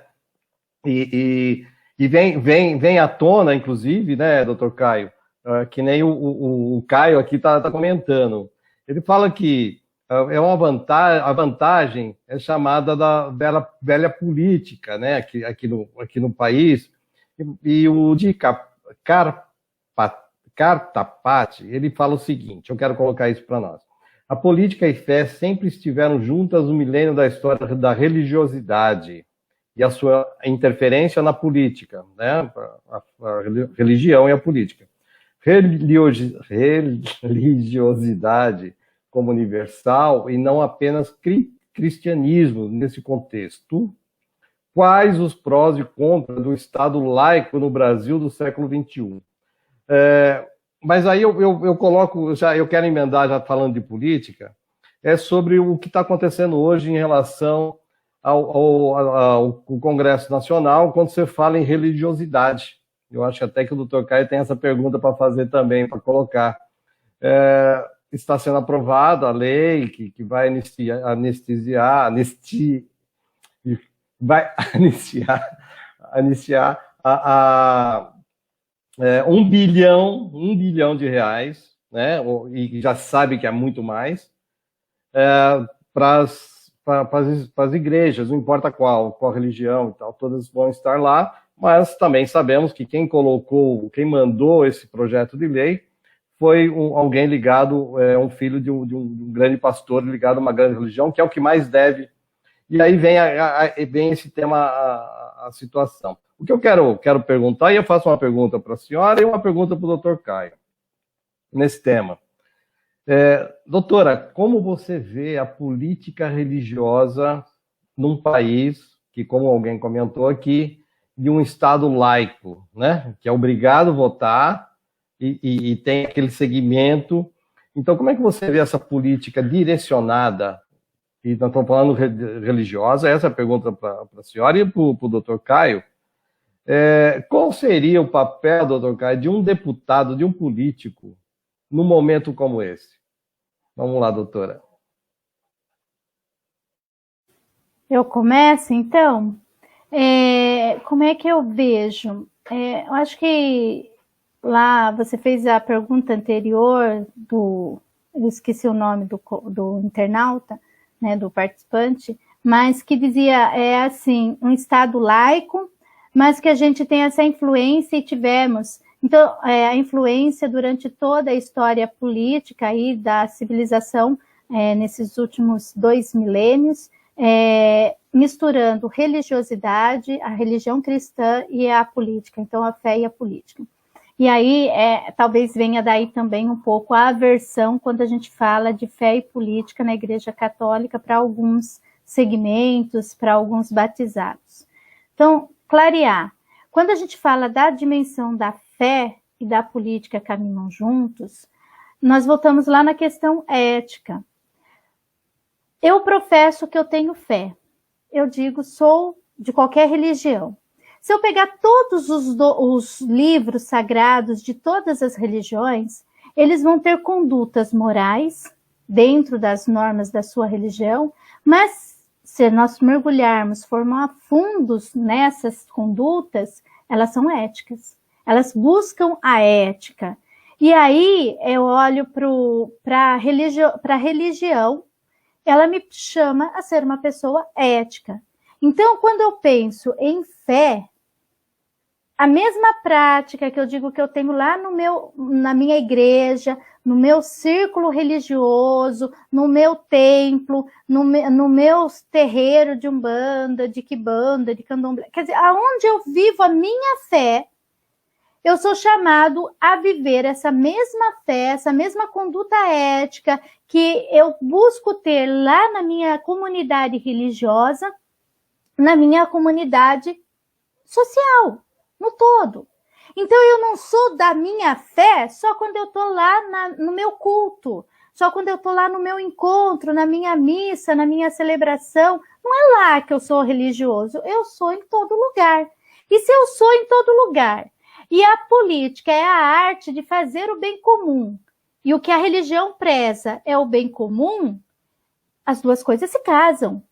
E vem à tona, inclusive, né, doutor Caio, que nem o Caio aqui está comentando. Ele fala que a vantagem é chamada da velha política, né, aqui no país, e o de Cartapati, ele fala o seguinte, eu quero colocar isso para nós. A política e fé sempre estiveram juntas no milênio da história da religiosidade e a sua interferência na política, né, a religião e a política. Religiosidade como universal e não apenas cristianismo nesse contexto. Quais os prós e contras do Estado laico no Brasil do século XXI? Mas aí eu coloco, eu quero emendar, já falando de política, sobre o que está acontecendo hoje em relação ao Congresso Nacional, quando você fala em religiosidade. Eu acho até que o doutor Caio tem essa pergunta para fazer também, para colocar. Está sendo aprovada a lei que vai iniciar 1 bilhão de reais, né? E já sabe que é muito mais, para as igrejas, não importa qual religião e tal, todas vão estar lá, mas também sabemos que quem mandou esse projeto de lei foi alguém ligado, um filho de um grande pastor ligado a uma grande religião, que é o que mais deve. E aí vem esse tema, a situação. O que eu quero perguntar, e eu faço uma pergunta para a senhora e uma pergunta para o doutor Caio, nesse tema. Doutora, como você vê a política religiosa num país que, como alguém comentou aqui, de um Estado laico, né? Que é obrigado a votar e tem aquele segmento. Então, como é que você vê essa política direcionada, e nós estamos falando religiosa, essa é a pergunta para a senhora e para o doutor Caio. Qual seria o papel, doutor Caio, de um deputado, de um político, num momento como esse? Vamos lá, doutora. Eu começo, então? Como é que eu vejo? Eu acho que lá você fez a pergunta anterior eu esqueci o nome do internauta, né, do participante, mas que dizia, assim, um Estado laico, mas que a gente tem essa influência e tivemos. Então, a influência durante toda a história política aí da civilização, nesses últimos 2 milênios, misturando religiosidade, a religião cristã e a política, então a fé e a política. E aí, talvez venha daí também um pouco a aversão quando a gente fala de fé e política na Igreja Católica para alguns segmentos, para alguns batizados. Então, clarear. Quando a gente fala da dimensão da fé e da política caminham juntos, nós voltamos lá na questão ética. Eu professo que eu tenho fé. Eu digo, sou de qualquer religião. Se eu pegar todos os livros sagrados de todas as religiões, eles vão ter condutas morais dentro das normas da sua religião, mas se nós mergulharmos, formar fundos nessas condutas, elas são éticas. Elas buscam a ética. E aí eu olho para a religião, ela me chama a ser uma pessoa ética. Então, quando eu penso em fé, a mesma prática que eu digo que eu tenho lá na minha igreja, no meu círculo religioso, no meu templo, no meu terreiro de umbanda, de quimbanda, de candomblé, quer dizer, aonde eu vivo a minha fé, eu sou chamado a viver essa mesma fé, essa mesma conduta ética que eu busco ter lá na minha comunidade religiosa, na minha comunidade social, no todo. Então, eu não sou da minha fé só quando eu estou lá no meu culto, só quando eu estou lá no meu encontro, na minha missa, na minha celebração. Não é lá que eu sou religioso, eu sou em todo lugar. E se eu sou em todo lugar, e a política é a arte de fazer o bem comum, e o que a religião preza é o bem comum, as duas coisas se casam.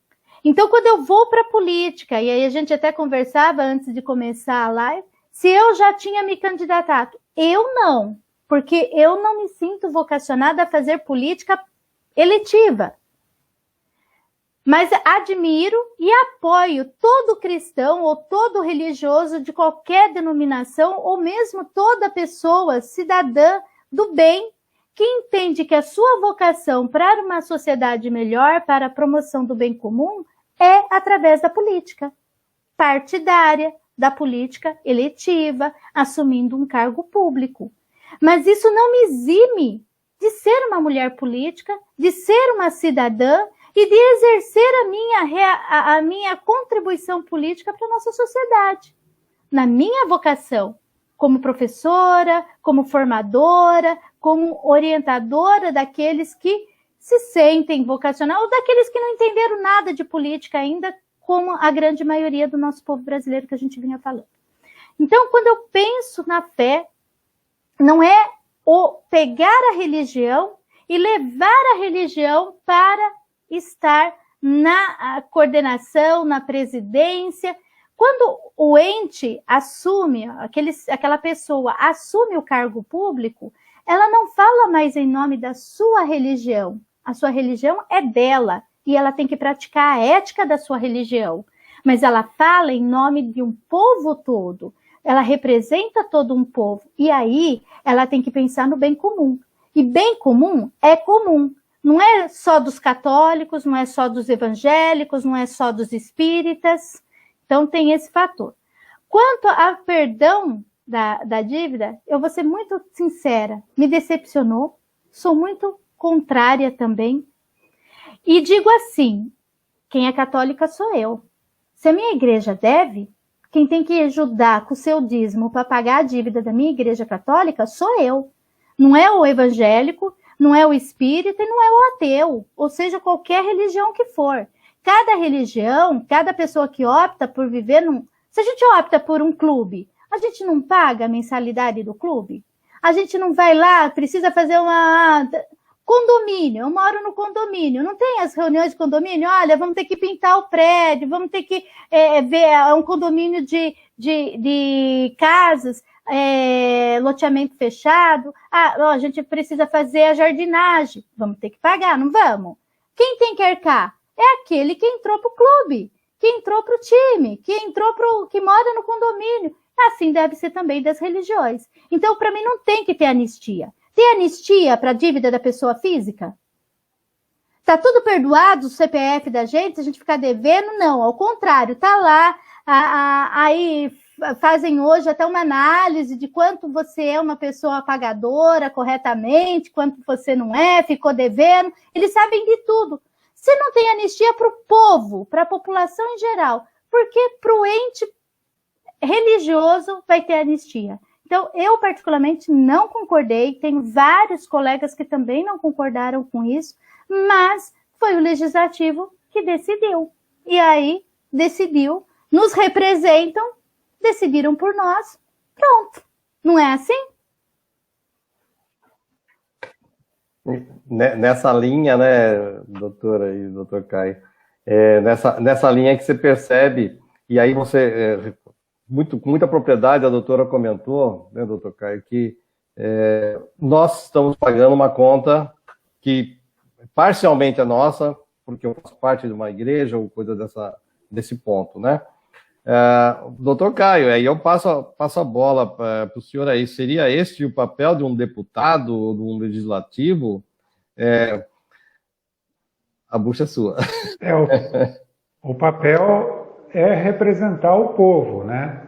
Então, quando eu vou para a política, e aí a gente até conversava antes de começar a live, se eu já tinha me candidatado, eu não, porque eu não me sinto vocacionada a fazer política eletiva. Mas admiro e apoio todo cristão ou todo religioso de qualquer denominação, ou mesmo toda pessoa cidadã do bem, que entende que a sua vocação para uma sociedade melhor, para a promoção do bem comum, é através da política partidária, da política eletiva, assumindo um cargo público. Mas isso não me exime de ser uma mulher política, de ser uma cidadã e de exercer a minha contribuição política para a nossa sociedade. Na minha vocação, como professora, como formadora, como orientadora daqueles que se sentem vocacional, ou daqueles que não entenderam nada de política ainda, como a grande maioria do nosso povo brasileiro que a gente vinha falando. Então, quando eu penso na fé, não é o pegar a religião e levar a religião para estar na coordenação, na presidência. Quando o ente assume, aquela pessoa assume o cargo público, ela não fala mais em nome da sua religião. A sua religião é dela e ela tem que praticar a ética da sua religião. mas ela fala em nome de um povo todo. Ela representa todo um povo. E aí, ela tem que pensar no bem comum. E bem comum é comum. Não é só dos católicos, não é só dos evangélicos, não é só dos espíritas. Então, tem esse fator. Quanto ao perdão da dívida, eu vou ser muito sincera, me decepcionou, sou muito contrária também. E digo assim, quem é católica sou eu. Se a minha igreja deve, quem tem que ajudar com o seu dízimo para pagar a dívida da minha igreja católica sou eu. Não é o evangélico, não é o espírita e não é o ateu, ou seja, qualquer religião que for. Cada religião, cada pessoa que opta por viver num... Se a gente opta por um clube, a gente não paga a mensalidade do clube? A gente não vai lá, precisa fazer uma... Condomínio, eu moro no condomínio, não tem as reuniões de condomínio? Olha, vamos ter que pintar o prédio, vamos ter que ver um condomínio de casas, loteamento fechado. A gente precisa fazer a jardinagem, vamos ter que pagar, não vamos? Quem tem que arcar? É aquele que entrou para o clube, que entrou para o time, que mora no condomínio. Assim deve ser também das religiões. Então, para mim, não tem que ter anistia. Tem anistia para a dívida da pessoa física? Está tudo perdoado, o CPF da gente, se a gente ficar devendo? Não, ao contrário, está lá, aí fazem hoje até uma análise de quanto você é uma pessoa pagadora corretamente, quanto você não é, ficou devendo, eles sabem de tudo. Se não tem anistia para o povo, para a população em geral, porque para o ente religioso vai ter anistia? Então, eu particularmente não concordei, tenho vários colegas que também não concordaram com isso, mas foi o legislativo que decidiu. E aí, decidiu, nos representam, decidiram por nós, pronto. Não é assim? Nessa linha, né, doutora e doutor Caio, nessa linha que você percebe, e aí você... com muita propriedade, a doutora comentou, né, doutor Caio, que nós estamos pagando uma conta que parcialmente é nossa, porque eu faço parte de uma igreja ou coisa desse ponto, né? Doutor Caio, aí eu passo a bola para o senhor aí. Seria este o papel de um deputado ou de um legislativo? A bucha é sua. O papel é representar o povo, né?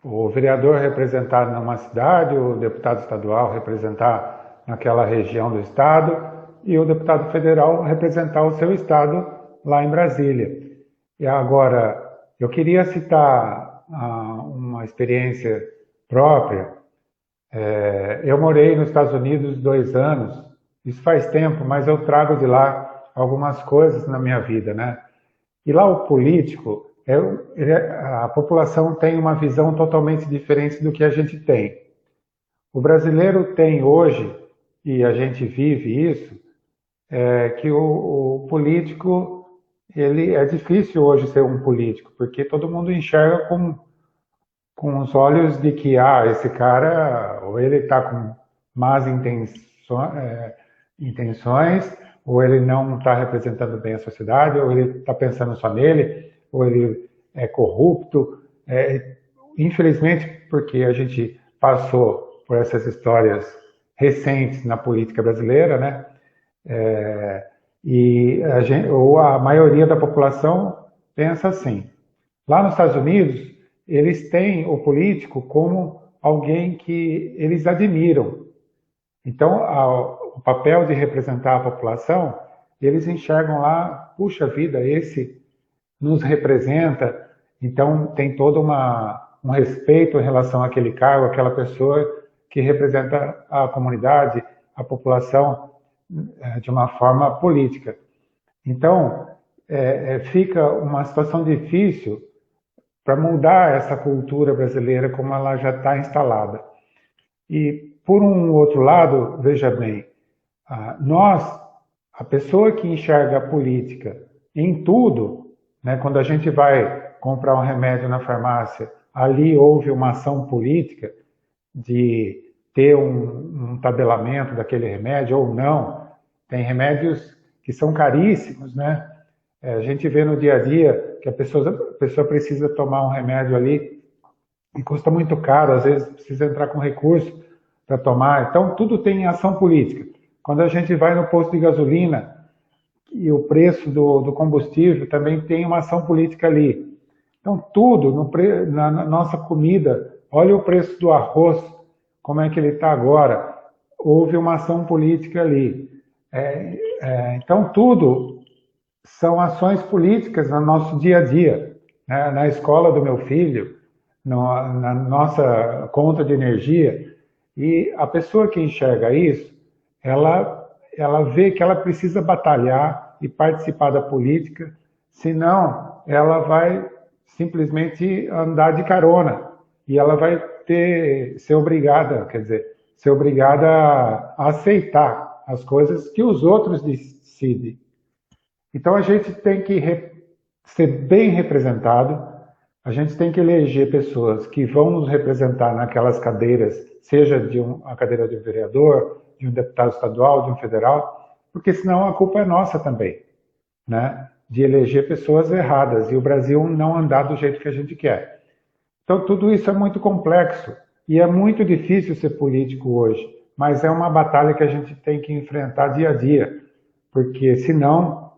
O vereador representar numa cidade, o deputado estadual representar naquela região do estado e o deputado federal representar o seu estado lá em Brasília. E agora, eu queria citar uma experiência própria. Eu morei nos Estados Unidos 2 anos, isso faz tempo, mas eu trago de lá algumas coisas na minha vida, né? E lá o político, a população tem uma visão totalmente diferente do que a gente tem. O brasileiro tem hoje, e a gente vive isso, que o político, é difícil hoje ser um político, porque todo mundo enxerga com os olhos de que esse cara, ou ele está com más intenções, ou ele não está representando bem a sociedade, ou ele está pensando só nele, ou ele é corrupto. Infelizmente, porque a gente passou por essas histórias recentes na política brasileira, né? E a maioria da população pensa assim. Lá nos Estados Unidos, eles têm o político como alguém que eles admiram. Então, o papel de representar a população, eles enxergam lá, puxa vida, esse nos representa, então tem todo um respeito em relação àquele cargo, àquela pessoa que representa a comunidade, a população, de uma forma política. Então, fica uma situação difícil para mudar essa cultura brasileira como ela já está instalada. E, por um outro lado, veja bem, a pessoa que enxerga a política em tudo, né, quando a gente vai comprar um remédio na farmácia, ali houve uma ação política de ter um tabelamento daquele remédio ou não. Tem remédios que são caríssimos, né? A gente vê no dia a dia que a pessoa precisa tomar um remédio ali e custa muito caro, às vezes precisa entrar com recurso para tomar. Então, tudo tem ação política. Quando a gente vai no posto de gasolina e o preço do combustível também tem uma ação política ali. Então, tudo, na nossa comida, olha o preço do arroz, como é que ele está agora. Houve uma ação política ali. Então, tudo são ações políticas no nosso dia a dia, né? Na escola do meu filho, na nossa conta de energia. E a pessoa que enxerga isso, ela vê que ela precisa batalhar e participar da política, senão ela vai simplesmente andar de carona e ela vai ser obrigada, ser obrigada a aceitar as coisas que os outros decidem. Então a gente tem que ser bem representado, a gente tem que eleger pessoas que vão nos representar naquelas cadeiras, seja a cadeira de um vereador, de um deputado estadual, de um federal, porque senão a culpa é nossa também, né? De eleger pessoas erradas e o Brasil não andar do jeito que a gente quer. Então tudo isso é muito complexo e é muito difícil ser político hoje, mas é uma batalha que a gente tem que enfrentar dia a dia, porque senão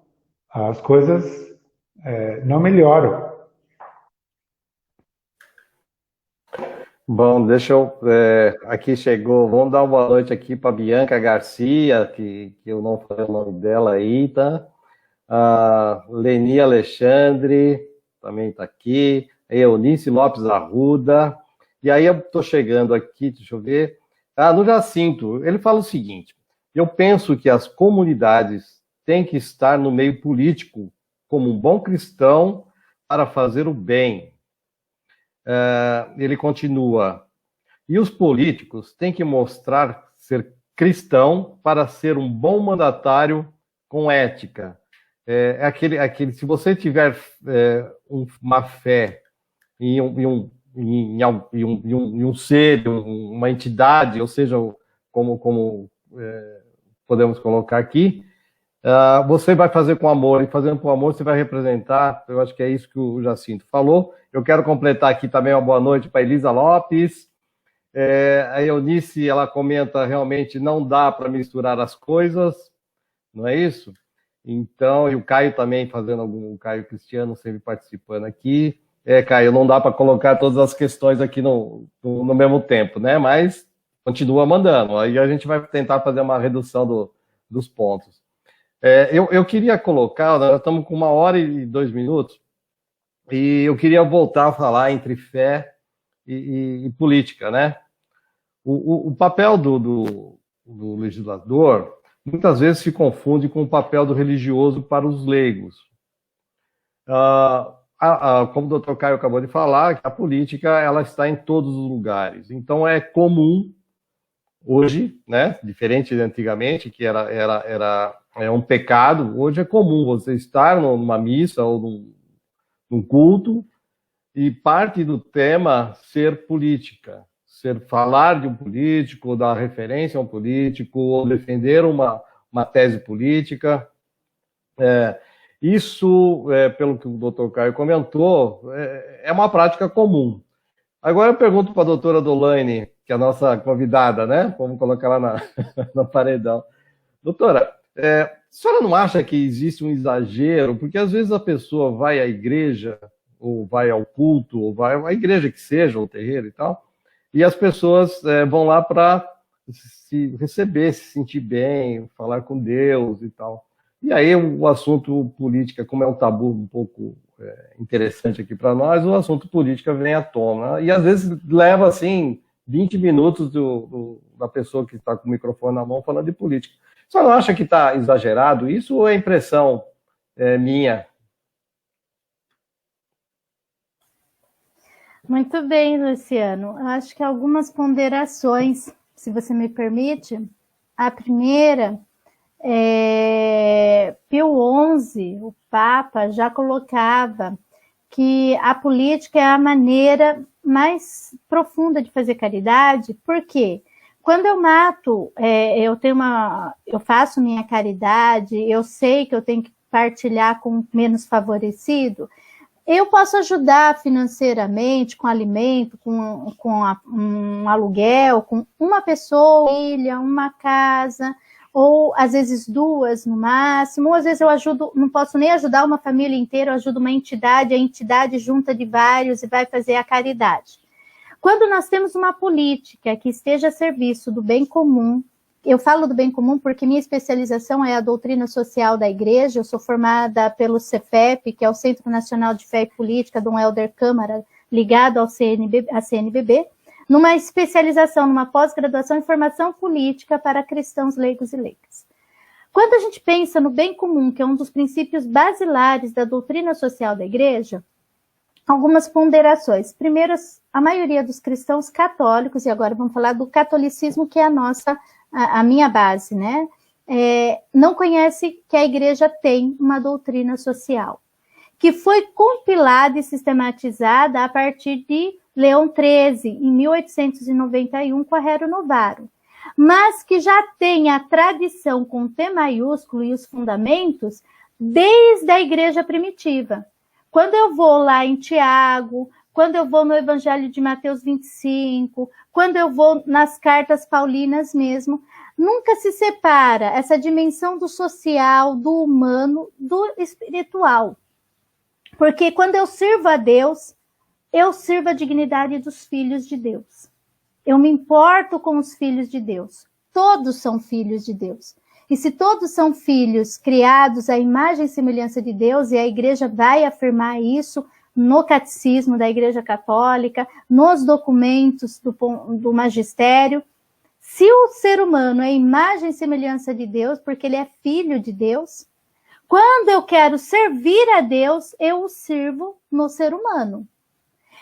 as coisas não melhoram. Bom, deixa eu. Aqui chegou. Vamos dar uma boa noite aqui para Bianca Garcia, que eu não falei o nome dela aí, tá? A Leni Alexandre também está aqui. A Eunice Lopes Arruda. E aí eu estou chegando aqui, deixa eu ver. No Jacinto, ele fala o seguinte: eu penso que as comunidades têm que estar no meio político como um bom cristão para fazer o bem. Ele continua: e os políticos têm que mostrar ser cristão para ser um bom mandatário com ética. Se você tiver uma fé em um ser, uma entidade, ou seja, como podemos colocar aqui, você vai fazer com amor, e fazendo com amor você vai representar. Eu acho que é isso que o Jacinto falou. Eu quero completar aqui também uma boa noite para Elisa Lopes. A Eunice, ela comenta, realmente não dá para misturar as coisas, não é isso? Então, e o Caio também o Caio Cristiano sempre participando aqui. Caio, não dá para colocar todas as questões aqui no mesmo tempo, né? Mas continua mandando. Aí a gente vai tentar fazer uma redução dos pontos. Eu queria colocar, nós estamos com 1h02, e eu queria voltar a falar entre fé e política, né? O papel do legislador muitas vezes se confunde com o papel do religioso para os leigos. Como o doutor Caio acabou de falar, a política ela está em todos os lugares. Então é comum hoje, né, diferente de antigamente, que era um pecado, hoje é comum você estar numa missa ou num culto e parte do tema ser política, falar de um político, ou dar referência a um político, ou defender uma tese política. Isso, pelo que o doutor Caio comentou, é uma prática comum. Agora eu pergunto para a doutora Dolaine, que é a nossa convidada, né? Vamos colocar lá na paredão. Doutora, a senhora não acha que existe um exagero? Porque às vezes a pessoa vai à igreja, ou vai ao culto, ou vai à igreja que seja, ou terreiro e tal, e as pessoas vão lá para se receber, se sentir bem, falar com Deus e tal. E aí o assunto política, como é um tabu um pouco interessante aqui para nós, o assunto política vem à tona. E às vezes leva, assim, 20 minutos da pessoa que está com o microfone na mão falando de política. Você não acha que está exagerado isso ou é impressão minha? Muito bem, Luciano. Eu acho que algumas ponderações, se você me permite. A primeira, Pio XI, o Papa, já colocava que a política é a maneira mais profunda de fazer caridade. Por quê? Quando eu mato, eu faço minha caridade, eu sei que eu tenho que partilhar com o menos favorecido, eu posso ajudar financeiramente, com alimento, com um aluguel, com uma pessoa, uma casa, ou às vezes 2 no máximo, ou às vezes eu ajudo, não posso nem ajudar uma família inteira, eu ajudo uma entidade, a entidade junta de vários e vai fazer a caridade. Quando nós temos uma política que esteja a serviço do bem comum, eu falo do bem comum porque minha especialização é a doutrina social da igreja, eu sou formada pelo CEFEP, que é o Centro Nacional de Fé e Política, Dom Helder Câmara, ligado ao CNBB, numa especialização, numa pós-graduação em formação política para cristãos leigos e leigas. Quando a gente pensa no bem comum, que é um dos princípios basilares da doutrina social da igreja, algumas ponderações. Primeiro, a maioria dos cristãos católicos, e agora vamos falar do catolicismo, que é a minha base, né? Não conhece que a igreja tem uma doutrina social, que foi compilada e sistematizada a partir de Leão XIII, em 1891, com a Rerum Novarum, mas que já tem a tradição com T maiúsculo e os fundamentos desde a igreja primitiva. Quando eu vou lá em Tiago, quando eu vou no Evangelho de Mateus 25, quando eu vou nas cartas paulinas mesmo, nunca se separa essa dimensão do social, do humano, do espiritual. Porque quando eu sirvo a Deus, eu sirvo a dignidade dos filhos de Deus. Eu me importo com os filhos de Deus. Todos são filhos de Deus. E se todos são filhos criados à imagem e semelhança de Deus, e a igreja vai afirmar isso no catecismo da Igreja Católica, nos documentos do magistério, se o ser humano é imagem e semelhança de Deus, porque ele é filho de Deus, quando eu quero servir a Deus, eu o sirvo no ser humano.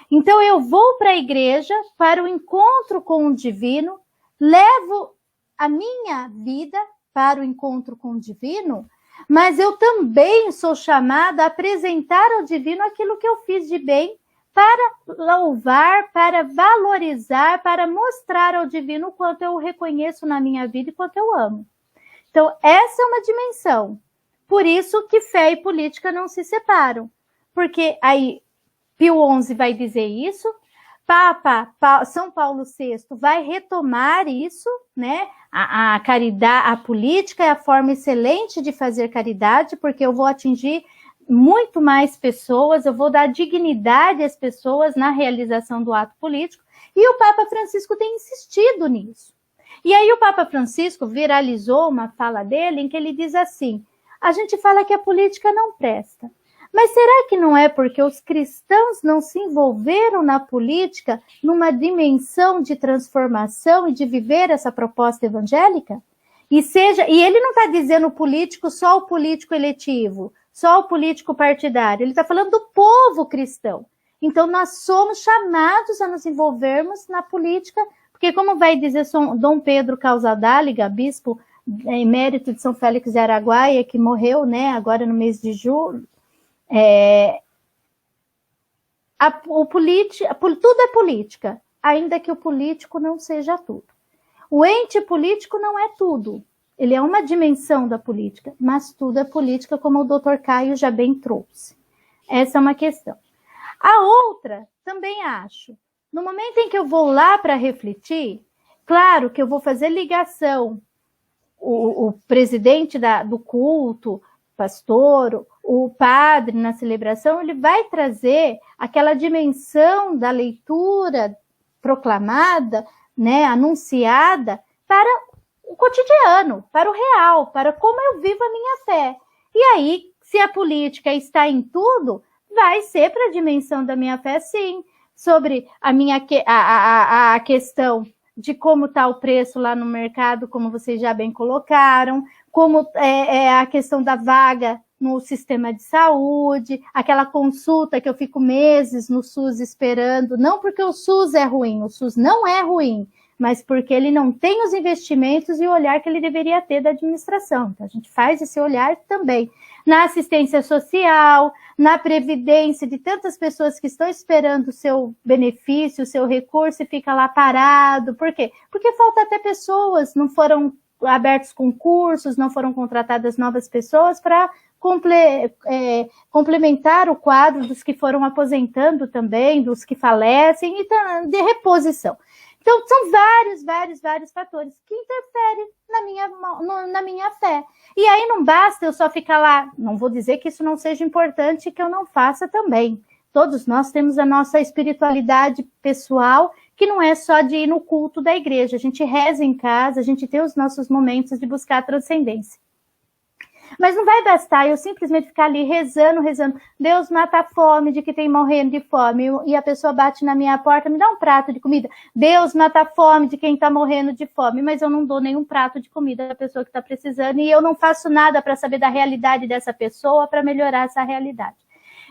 Então eu vou para a igreja, para o encontro com o divino, levo a minha vida para o encontro com o divino, mas eu também sou chamada a apresentar ao divino aquilo que eu fiz de bem, para louvar, para valorizar, para mostrar ao divino o quanto eu o reconheço na minha vida e quanto eu amo. Então, essa é uma dimensão. Por isso que fé e política não se separam. Porque aí Pio XI vai dizer isso, São Paulo VI vai retomar isso, né? A caridade, a política é a forma excelente de fazer caridade, porque eu vou atingir muito mais pessoas, eu vou dar dignidade às pessoas na realização do ato político, e o Papa Francisco tem insistido nisso. E aí o Papa Francisco viralizou uma fala dele em que ele diz assim: a gente fala que a política não presta, mas será que não é porque os cristãos não se envolveram na política numa dimensão de transformação e de viver essa proposta evangélica? E ele não está dizendo político só o político eletivo, só o político partidário, ele está falando do povo cristão. Então nós somos chamados a nos envolvermos na política, porque como vai dizer Dom Pedro Causadáliga, bispo emérito de São Félix de Araguaia, que morreu, né, agora no mês de julho, tudo é política, ainda que o político não seja tudo. O ente político não é tudo, ele é uma dimensão da política, mas tudo é política, como o Dr. Caio já bem trouxe. Essa é uma questão. A outra, também acho, no momento em que eu vou lá para refletir, claro que eu vou fazer ligação, o presidente do culto, pastor, o padre na celebração, ele vai trazer aquela dimensão da leitura proclamada, né, anunciada, para o cotidiano, para o real, para como eu vivo a minha fé. E aí, se a política está em tudo, vai ser para a dimensão da minha fé, sim, sobre a questão de como está o preço lá no mercado, como vocês já bem colocaram, como é a questão da vaga no sistema de saúde, aquela consulta que eu fico meses no SUS esperando, não porque o SUS é ruim, o SUS não é ruim, mas porque ele não tem os investimentos e o olhar que ele deveria ter da administração. Então, a gente faz esse olhar também na assistência social, na previdência de tantas pessoas que estão esperando o seu benefício, o seu recurso e fica lá parado. Por quê? Porque falta até pessoas, não foram abertos concursos, não foram contratadas novas pessoas para complementar o quadro dos que foram aposentando também, dos que falecem, e de reposição. Então, são vários fatores que interferem na minha fé. E aí não basta eu só ficar lá, não vou dizer que isso não seja importante e que eu não faça também. Todos nós temos a nossa espiritualidade pessoal, que não é só de ir no culto da igreja. A gente reza em casa, a gente tem os nossos momentos de buscar a transcendência. Mas não vai bastar eu simplesmente ficar ali rezando. Deus mata a fome de que tem morrendo de fome. E a pessoa bate na minha porta, me dá um prato de comida. Deus mata a fome de quem está morrendo de fome. Mas eu não dou nenhum prato de comida à pessoa que está precisando. E eu não faço nada para saber da realidade dessa pessoa, para melhorar essa realidade.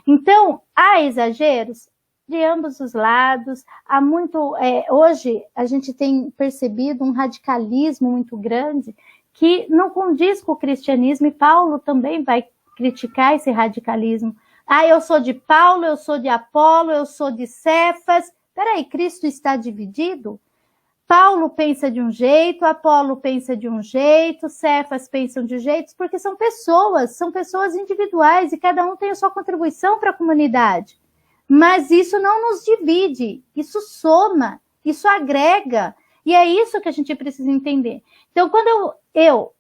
Então, há exageros de ambos os lados. Há muito... hoje, a gente tem percebido um radicalismo muito grande que não condiz com o cristianismo, e Paulo também vai criticar esse radicalismo. Eu sou de Paulo, eu sou de Apolo, eu sou de Cefas. Peraí, Cristo está dividido? Paulo pensa de um jeito, Apolo pensa de um jeito, Cefas pensam de jeitos, porque são pessoas individuais, e cada um tem a sua contribuição para a comunidade. Mas isso não nos divide, isso soma, isso agrega. E é isso que a gente precisa entender. Então, quando eu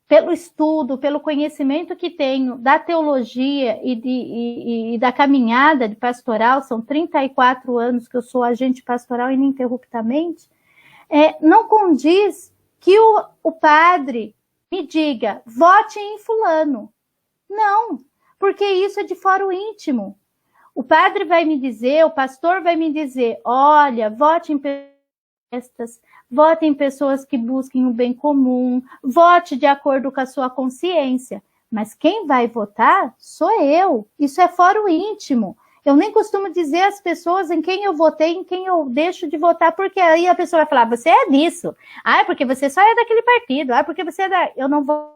pelo estudo, pelo conhecimento que tenho da teologia e da caminhada de pastoral, são 34 anos que eu sou agente pastoral ininterruptamente, não condiz que o padre me diga, vote em fulano. Não, porque isso é de fórum íntimo. O padre vai me dizer, o pastor vai me dizer, olha, vote em pessoas, vote em pessoas que busquem o bem comum, vote de acordo com a sua consciência. Mas quem vai votar sou eu. Isso é fórum íntimo. Eu nem costumo dizer às pessoas em quem eu votei, em quem eu deixo de votar, porque aí a pessoa vai falar, você é disso. Porque você só é daquele partido. Porque você é da... Eu não voto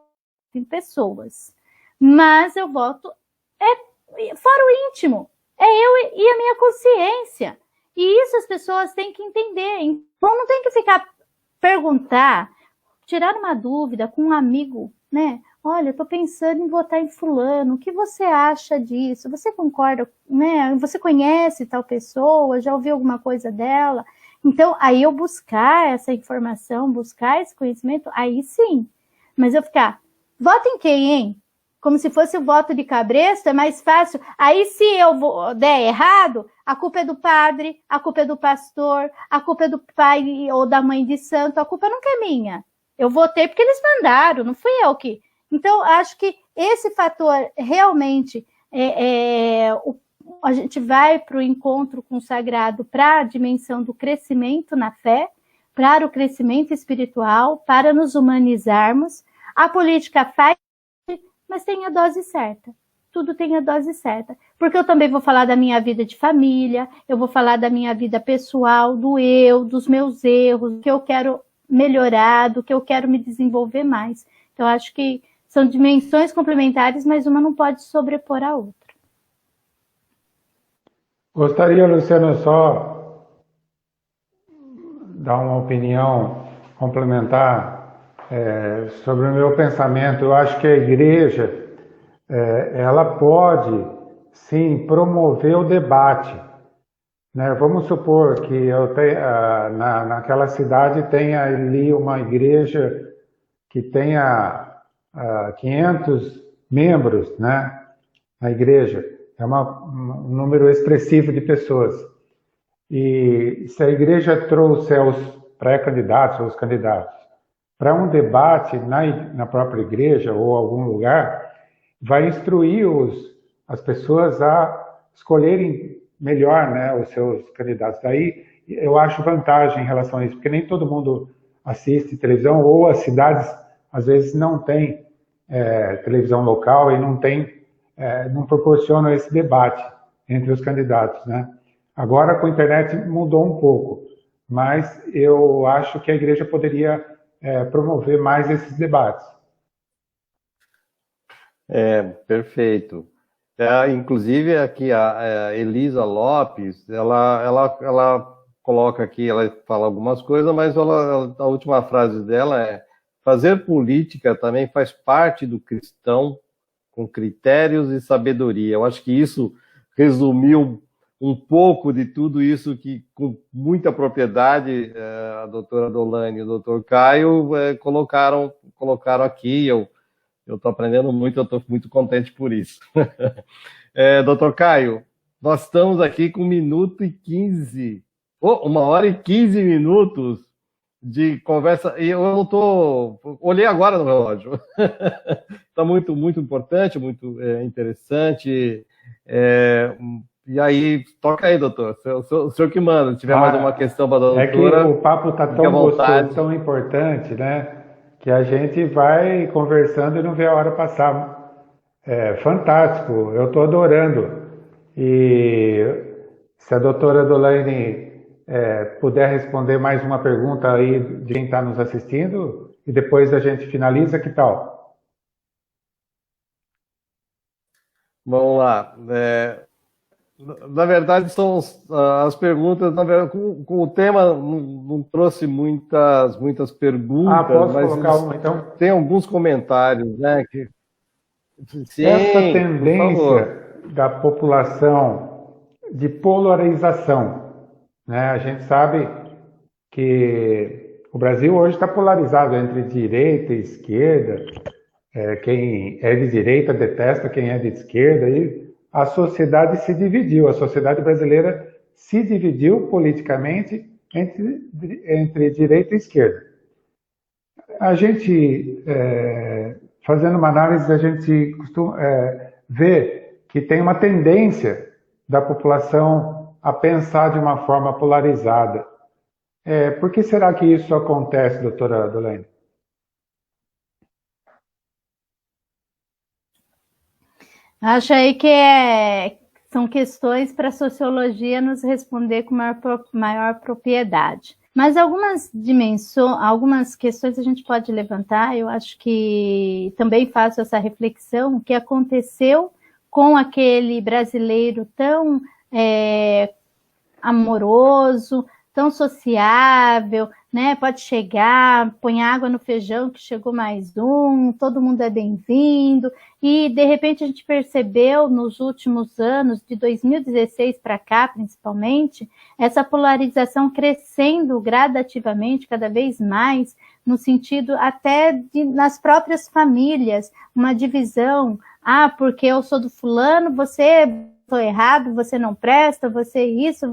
em pessoas. Mas eu voto... fórum íntimo. É eu e a minha consciência. E isso as pessoas têm que entender. Então não tem que perguntar, tirar uma dúvida com um amigo, né? Olha, eu estou pensando em votar em fulano, o que você acha disso? Você concorda, né? Você conhece tal pessoa, já ouviu alguma coisa dela? Então, aí eu buscar essa informação, buscar esse conhecimento, aí sim. Mas eu ficar, vota em quem, hein? Como se fosse o voto de cabresto, é mais fácil. Aí, se eu der errado, a culpa é do padre, a culpa é do pastor, a culpa é do pai ou da mãe de santo, a culpa nunca é minha. Eu votei porque eles mandaram, não fui eu que... Então, acho que esse fator realmente, a gente vai para o encontro com o sagrado para a dimensão do crescimento na fé, para o crescimento espiritual, para nos humanizarmos. A política faz, mas tem a dose certa. Tudo tem a dose certa. Porque eu também vou falar da minha vida de família, eu vou falar da minha vida pessoal, do eu, dos meus erros, do que eu quero melhorar, do que eu quero me desenvolver mais. Então, acho que são dimensões complementares, mas uma não pode sobrepor a outra. Gostaria, Luciana, só dar uma opinião complementar sobre o meu pensamento. Eu acho que a igreja ela pode, sim, promover o debate. Né? Vamos supor que eu naquela cidade tenha ali uma igreja que tenha 500 membros, né? Na igreja. É um número expressivo de pessoas. E se a igreja trouxer os pré-candidatos, os candidatos, para um debate na própria igreja ou algum lugar, vai instruir as pessoas a escolherem melhor, né, os seus candidatos. Daí eu acho vantagem em relação a isso, porque nem todo mundo assiste televisão, ou as cidades às vezes não têm televisão local e não proporcionam esse debate entre os candidatos, né? Agora com a internet mudou um pouco, mas eu acho que a igreja poderia promover mais esses debates. Perfeito. Inclusive aqui a Elisa Lopes, ela coloca aqui, ela fala algumas coisas, mas a última frase dela fazer política também faz parte do cristão com critérios e sabedoria. Eu acho que isso resumiu um pouco de tudo isso que, com muita propriedade, a doutora Dolane e o doutor Caio colocaram aqui. Eu estou aprendendo muito, eu estou muito contente por isso. Doutor Caio, nós estamos aqui com 1h15 de conversa, e eu não estou... Olhei agora no relógio. Está muito, muito importante, muito interessante. E aí, toca aí, doutor. O senhor que manda. Se tiver mais uma questão para a doutora... É que o papo está tão gostoso, tão importante, né? Que a gente vai conversando e não vê a hora passar. É fantástico, eu estou adorando. E se a doutora Dolane puder responder mais uma pergunta aí de quem está nos assistindo, e depois a gente finaliza, que tal? Vamos lá. Na verdade, são as perguntas, na verdade, com o tema não trouxe muitas perguntas, posso mas colocar uma, então? Tem alguns comentários, né? Sim, essa tendência da população de polarização, né? A gente sabe que o Brasil hoje está polarizado entre direita e esquerda. Quem é de direita detesta quem é de esquerda, e a sociedade se dividiu, a sociedade brasileira se dividiu politicamente entre direita e esquerda. A gente, fazendo uma análise, a gente costuma ver que tem uma tendência da população a pensar de uma forma polarizada. Por que será que isso acontece, doutora Dolane? Acho aí que são questões para a sociologia nos responder com maior propriedade. Mas algumas questões a gente pode levantar. Eu acho que também faço essa reflexão, o que aconteceu com aquele brasileiro tão amoroso, tão sociável, né? Pode chegar, põe água no feijão que chegou mais um, todo mundo é bem-vindo. E, de repente, a gente percebeu nos últimos anos, de 2016 para cá, principalmente, essa polarização crescendo gradativamente, cada vez mais, no sentido até nas próprias famílias, uma divisão. Porque eu sou do fulano, você estou errado, você não presta, você isso.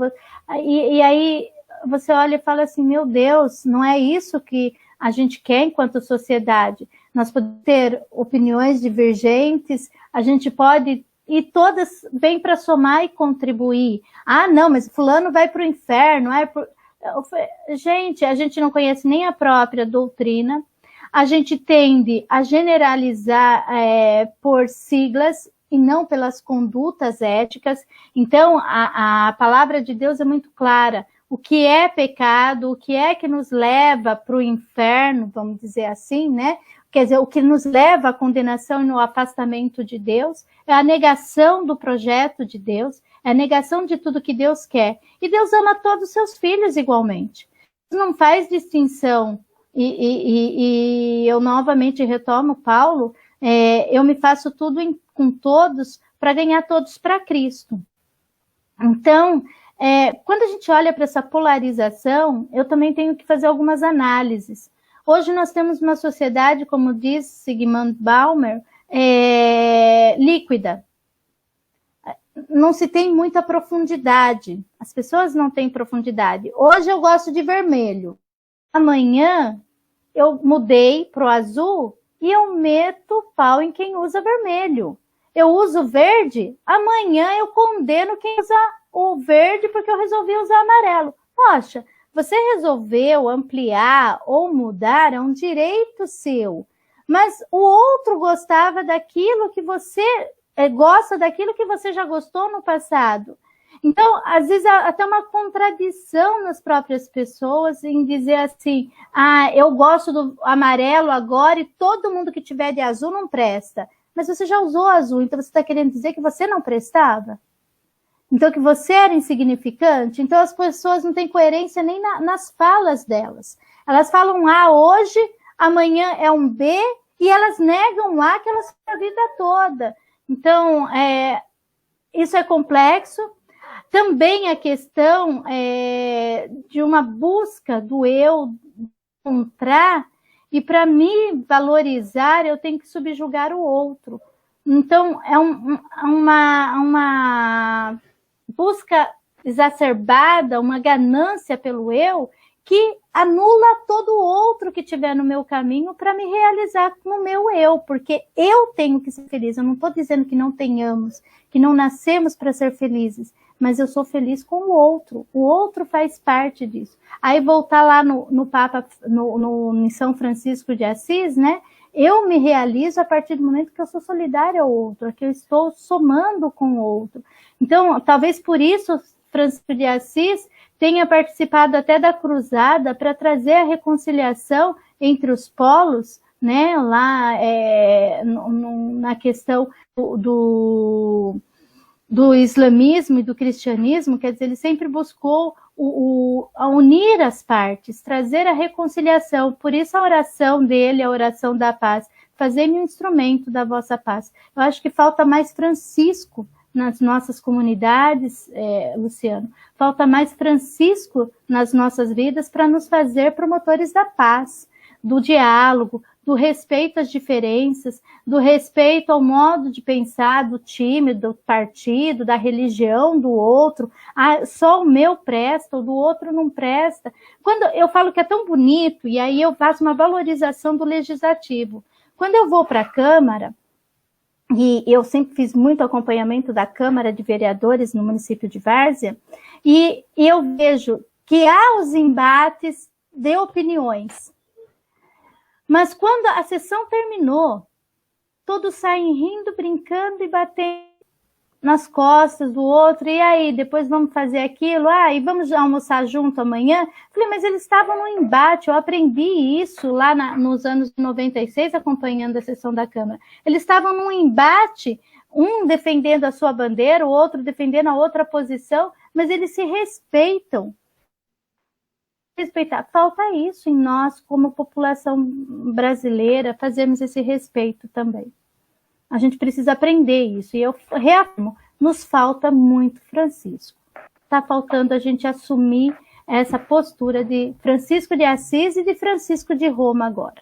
E aí você olha e fala assim, meu Deus, não é isso que a gente quer enquanto sociedade. Nós podemos ter opiniões divergentes, a gente pode, e todas vêm para somar e contribuir. Não, mas fulano vai para o inferno. Gente, a gente não conhece nem a própria doutrina, a gente tende a generalizar por siglas e não pelas condutas éticas. Então, a palavra de Deus é muito clara. O que é pecado, o que é que nos leva para o inferno, vamos dizer assim, né? Quer dizer, o que nos leva à condenação e no afastamento de Deus é a negação do projeto de Deus, é a negação de tudo que Deus quer. E Deus ama todos os seus filhos igualmente. Não faz distinção. E eu novamente retomo Paulo, eu me faço tudo com todos para ganhar todos para Cristo. Então, quando a gente olha para essa polarização, eu também tenho que fazer algumas análises. Hoje nós temos uma sociedade, como diz Zygmunt Bauman, líquida. Não se tem muita profundidade. As pessoas não têm profundidade. Hoje eu gosto de vermelho. Amanhã eu mudei para o azul e eu meto pau em quem usa vermelho. Eu uso verde, amanhã eu condeno quem usa o verde porque eu resolvi usar amarelo. Poxa, você resolveu ampliar ou mudar, é um direito seu. Mas o outro gostava daquilo que você gosta, daquilo que você já gostou no passado. Então, às vezes, há até uma contradição nas próprias pessoas em dizer assim, eu gosto do amarelo agora e todo mundo que tiver de azul não presta. Mas você já usou azul, então você está querendo dizer que você não prestava? Então, que você era insignificante? Então, as pessoas não têm coerência nem nas falas delas. Elas falam A hoje, amanhã é um B, e elas negam lá que elas foram a vida toda. Então, isso é complexo. Também a questão de uma busca do eu encontrar, e para me valorizar, eu tenho que subjugar o outro. Então, é uma busca exacerbada, uma ganância pelo eu, que anula todo o outro que tiver no meu caminho para me realizar no meu eu, porque eu tenho que ser feliz. Eu não estou dizendo que não tenhamos, que não nascemos para ser felizes, mas eu sou feliz com o outro faz parte disso. Aí voltar lá no Papa, em São Francisco de Assis, né? Eu me realizo a partir do momento que eu sou solidária ao outro, que eu estou somando com o outro. Então, talvez por isso Francisco de Assis tenha participado até da cruzada para trazer a reconciliação entre os polos, né, lá na questão do islamismo e do cristianismo. Quer dizer, ele sempre buscou a unir as partes, trazer a reconciliação. Por isso a oração dele, a oração da paz, fazei-me um instrumento da vossa paz. Eu acho que falta mais Francisco nas nossas comunidades, Luciano. Falta mais Francisco nas nossas vidas para nos fazer promotores da paz, do diálogo, do respeito às diferenças, do respeito ao modo de pensar do time, do partido, da religião do outro. Só o meu presta, o do outro não presta. Quando eu falo que é tão bonito, e aí eu faço uma valorização do legislativo. Quando eu vou para a Câmara, e eu sempre fiz muito acompanhamento da Câmara de Vereadores no município de Várzea, e eu vejo que há os embates de opiniões. Mas quando a sessão terminou, todos saem rindo, brincando e batendo nas costas do outro. E aí, depois vamos fazer aquilo? E vamos almoçar junto amanhã? Falei, mas eles estavam no embate. Eu aprendi isso lá nos anos 96, acompanhando a sessão da Câmara. Eles estavam num embate, um defendendo a sua bandeira, o outro defendendo a outra posição, mas eles se respeitam. Respeitar. Falta isso em nós, como população brasileira, fazermos esse respeito também. A gente precisa aprender isso. E eu reafirmo, nos falta muito Francisco. Está faltando a gente assumir essa postura de Francisco de Assis e de Francisco de Roma agora.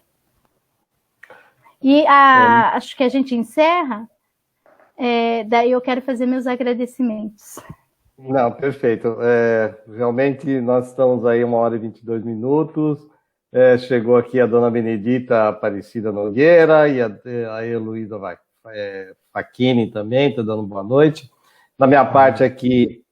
E acho que a gente encerra. Daí eu quero fazer meus agradecimentos. Não, perfeito. Realmente nós estamos aí 1h22. Chegou aqui a dona Benedita Aparecida Nogueira e a Heloísa Facchini também, está dando boa noite. Da minha parte aqui,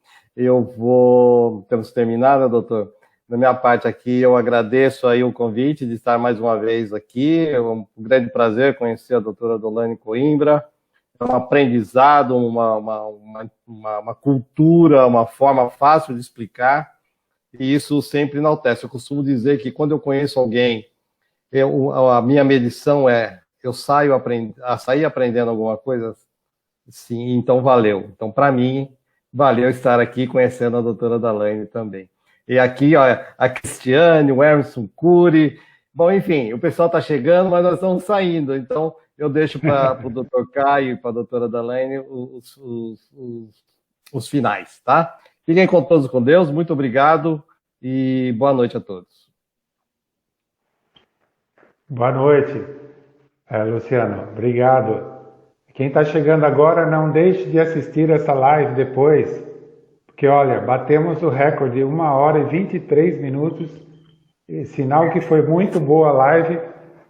temos terminado, doutor? Da minha parte aqui, eu agradeço aí o convite de estar mais uma vez aqui. É um grande prazer conhecer a doutora Adolane Coimbra. É um aprendizado, uma cultura, uma forma fácil de explicar, e isso sempre enaltece. Eu costumo dizer que quando eu conheço alguém, a minha medição eu sair aprendendo alguma coisa, sim, então valeu. Então, para mim, valeu estar aqui conhecendo a doutora Adolane também. E aqui, ó, a Cristiane, o Emerson Cury, bom, enfim, o pessoal está chegando, mas nós estamos saindo, então eu deixo para o doutor Caio e para a doutora Adolane os finais, tá? Fiquem todos com Deus, muito obrigado e boa noite a todos. Boa noite, Luciano, obrigado. Quem está chegando agora, não deixe de assistir essa live depois, porque, olha, batemos o recorde, 1h23, sinal que foi muito boa a live,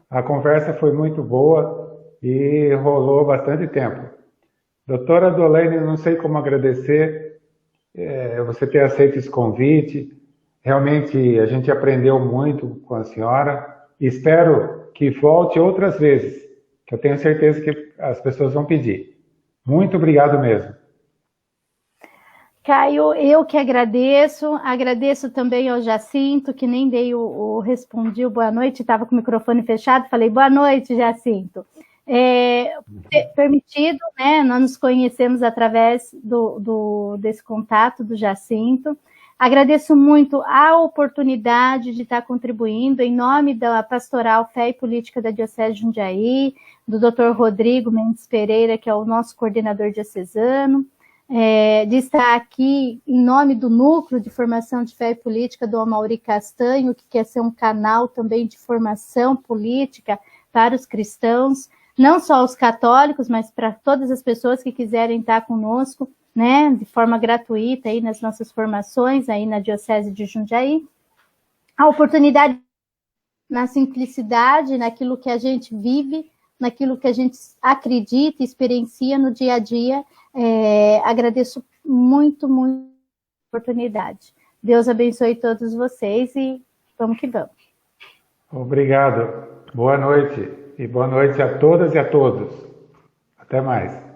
a conversa foi muito boa e rolou bastante tempo. Doutora Adolane, não sei como agradecer você ter aceito esse convite. Realmente a gente aprendeu muito com a senhora. Espero que volte outras vezes, que eu tenho certeza que as pessoas vão pedir. Muito obrigado mesmo. Caio, eu que agradeço também ao Jacinto, que nem respondi o boa noite, estava com o microfone fechado, falei boa noite, Jacinto. Permitido, né? Nós nos conhecemos através desse contato do Jacinto. Agradeço muito a oportunidade de estar contribuindo em nome da Pastoral Fé e Política da Diocese de Jundiaí, do Dr. Rodrigo Mendes Pereira, que é o nosso coordenador diocesano, de estar aqui em nome do Núcleo de Formação de Fé e Política do Amaury Castanho, que quer ser um canal também de formação política para os cristãos, não só os católicos, mas para todas as pessoas que quiserem estar conosco, né, de forma gratuita aí nas nossas formações aí na Diocese de Jundiaí. A oportunidade na simplicidade, naquilo que a gente vive, naquilo que a gente acredita, experiencia no dia a dia. Agradeço muito, muito a oportunidade. Deus abençoe todos vocês e vamos que vamos. Obrigado. Boa noite. E boa noite a todas e a todos. Até mais.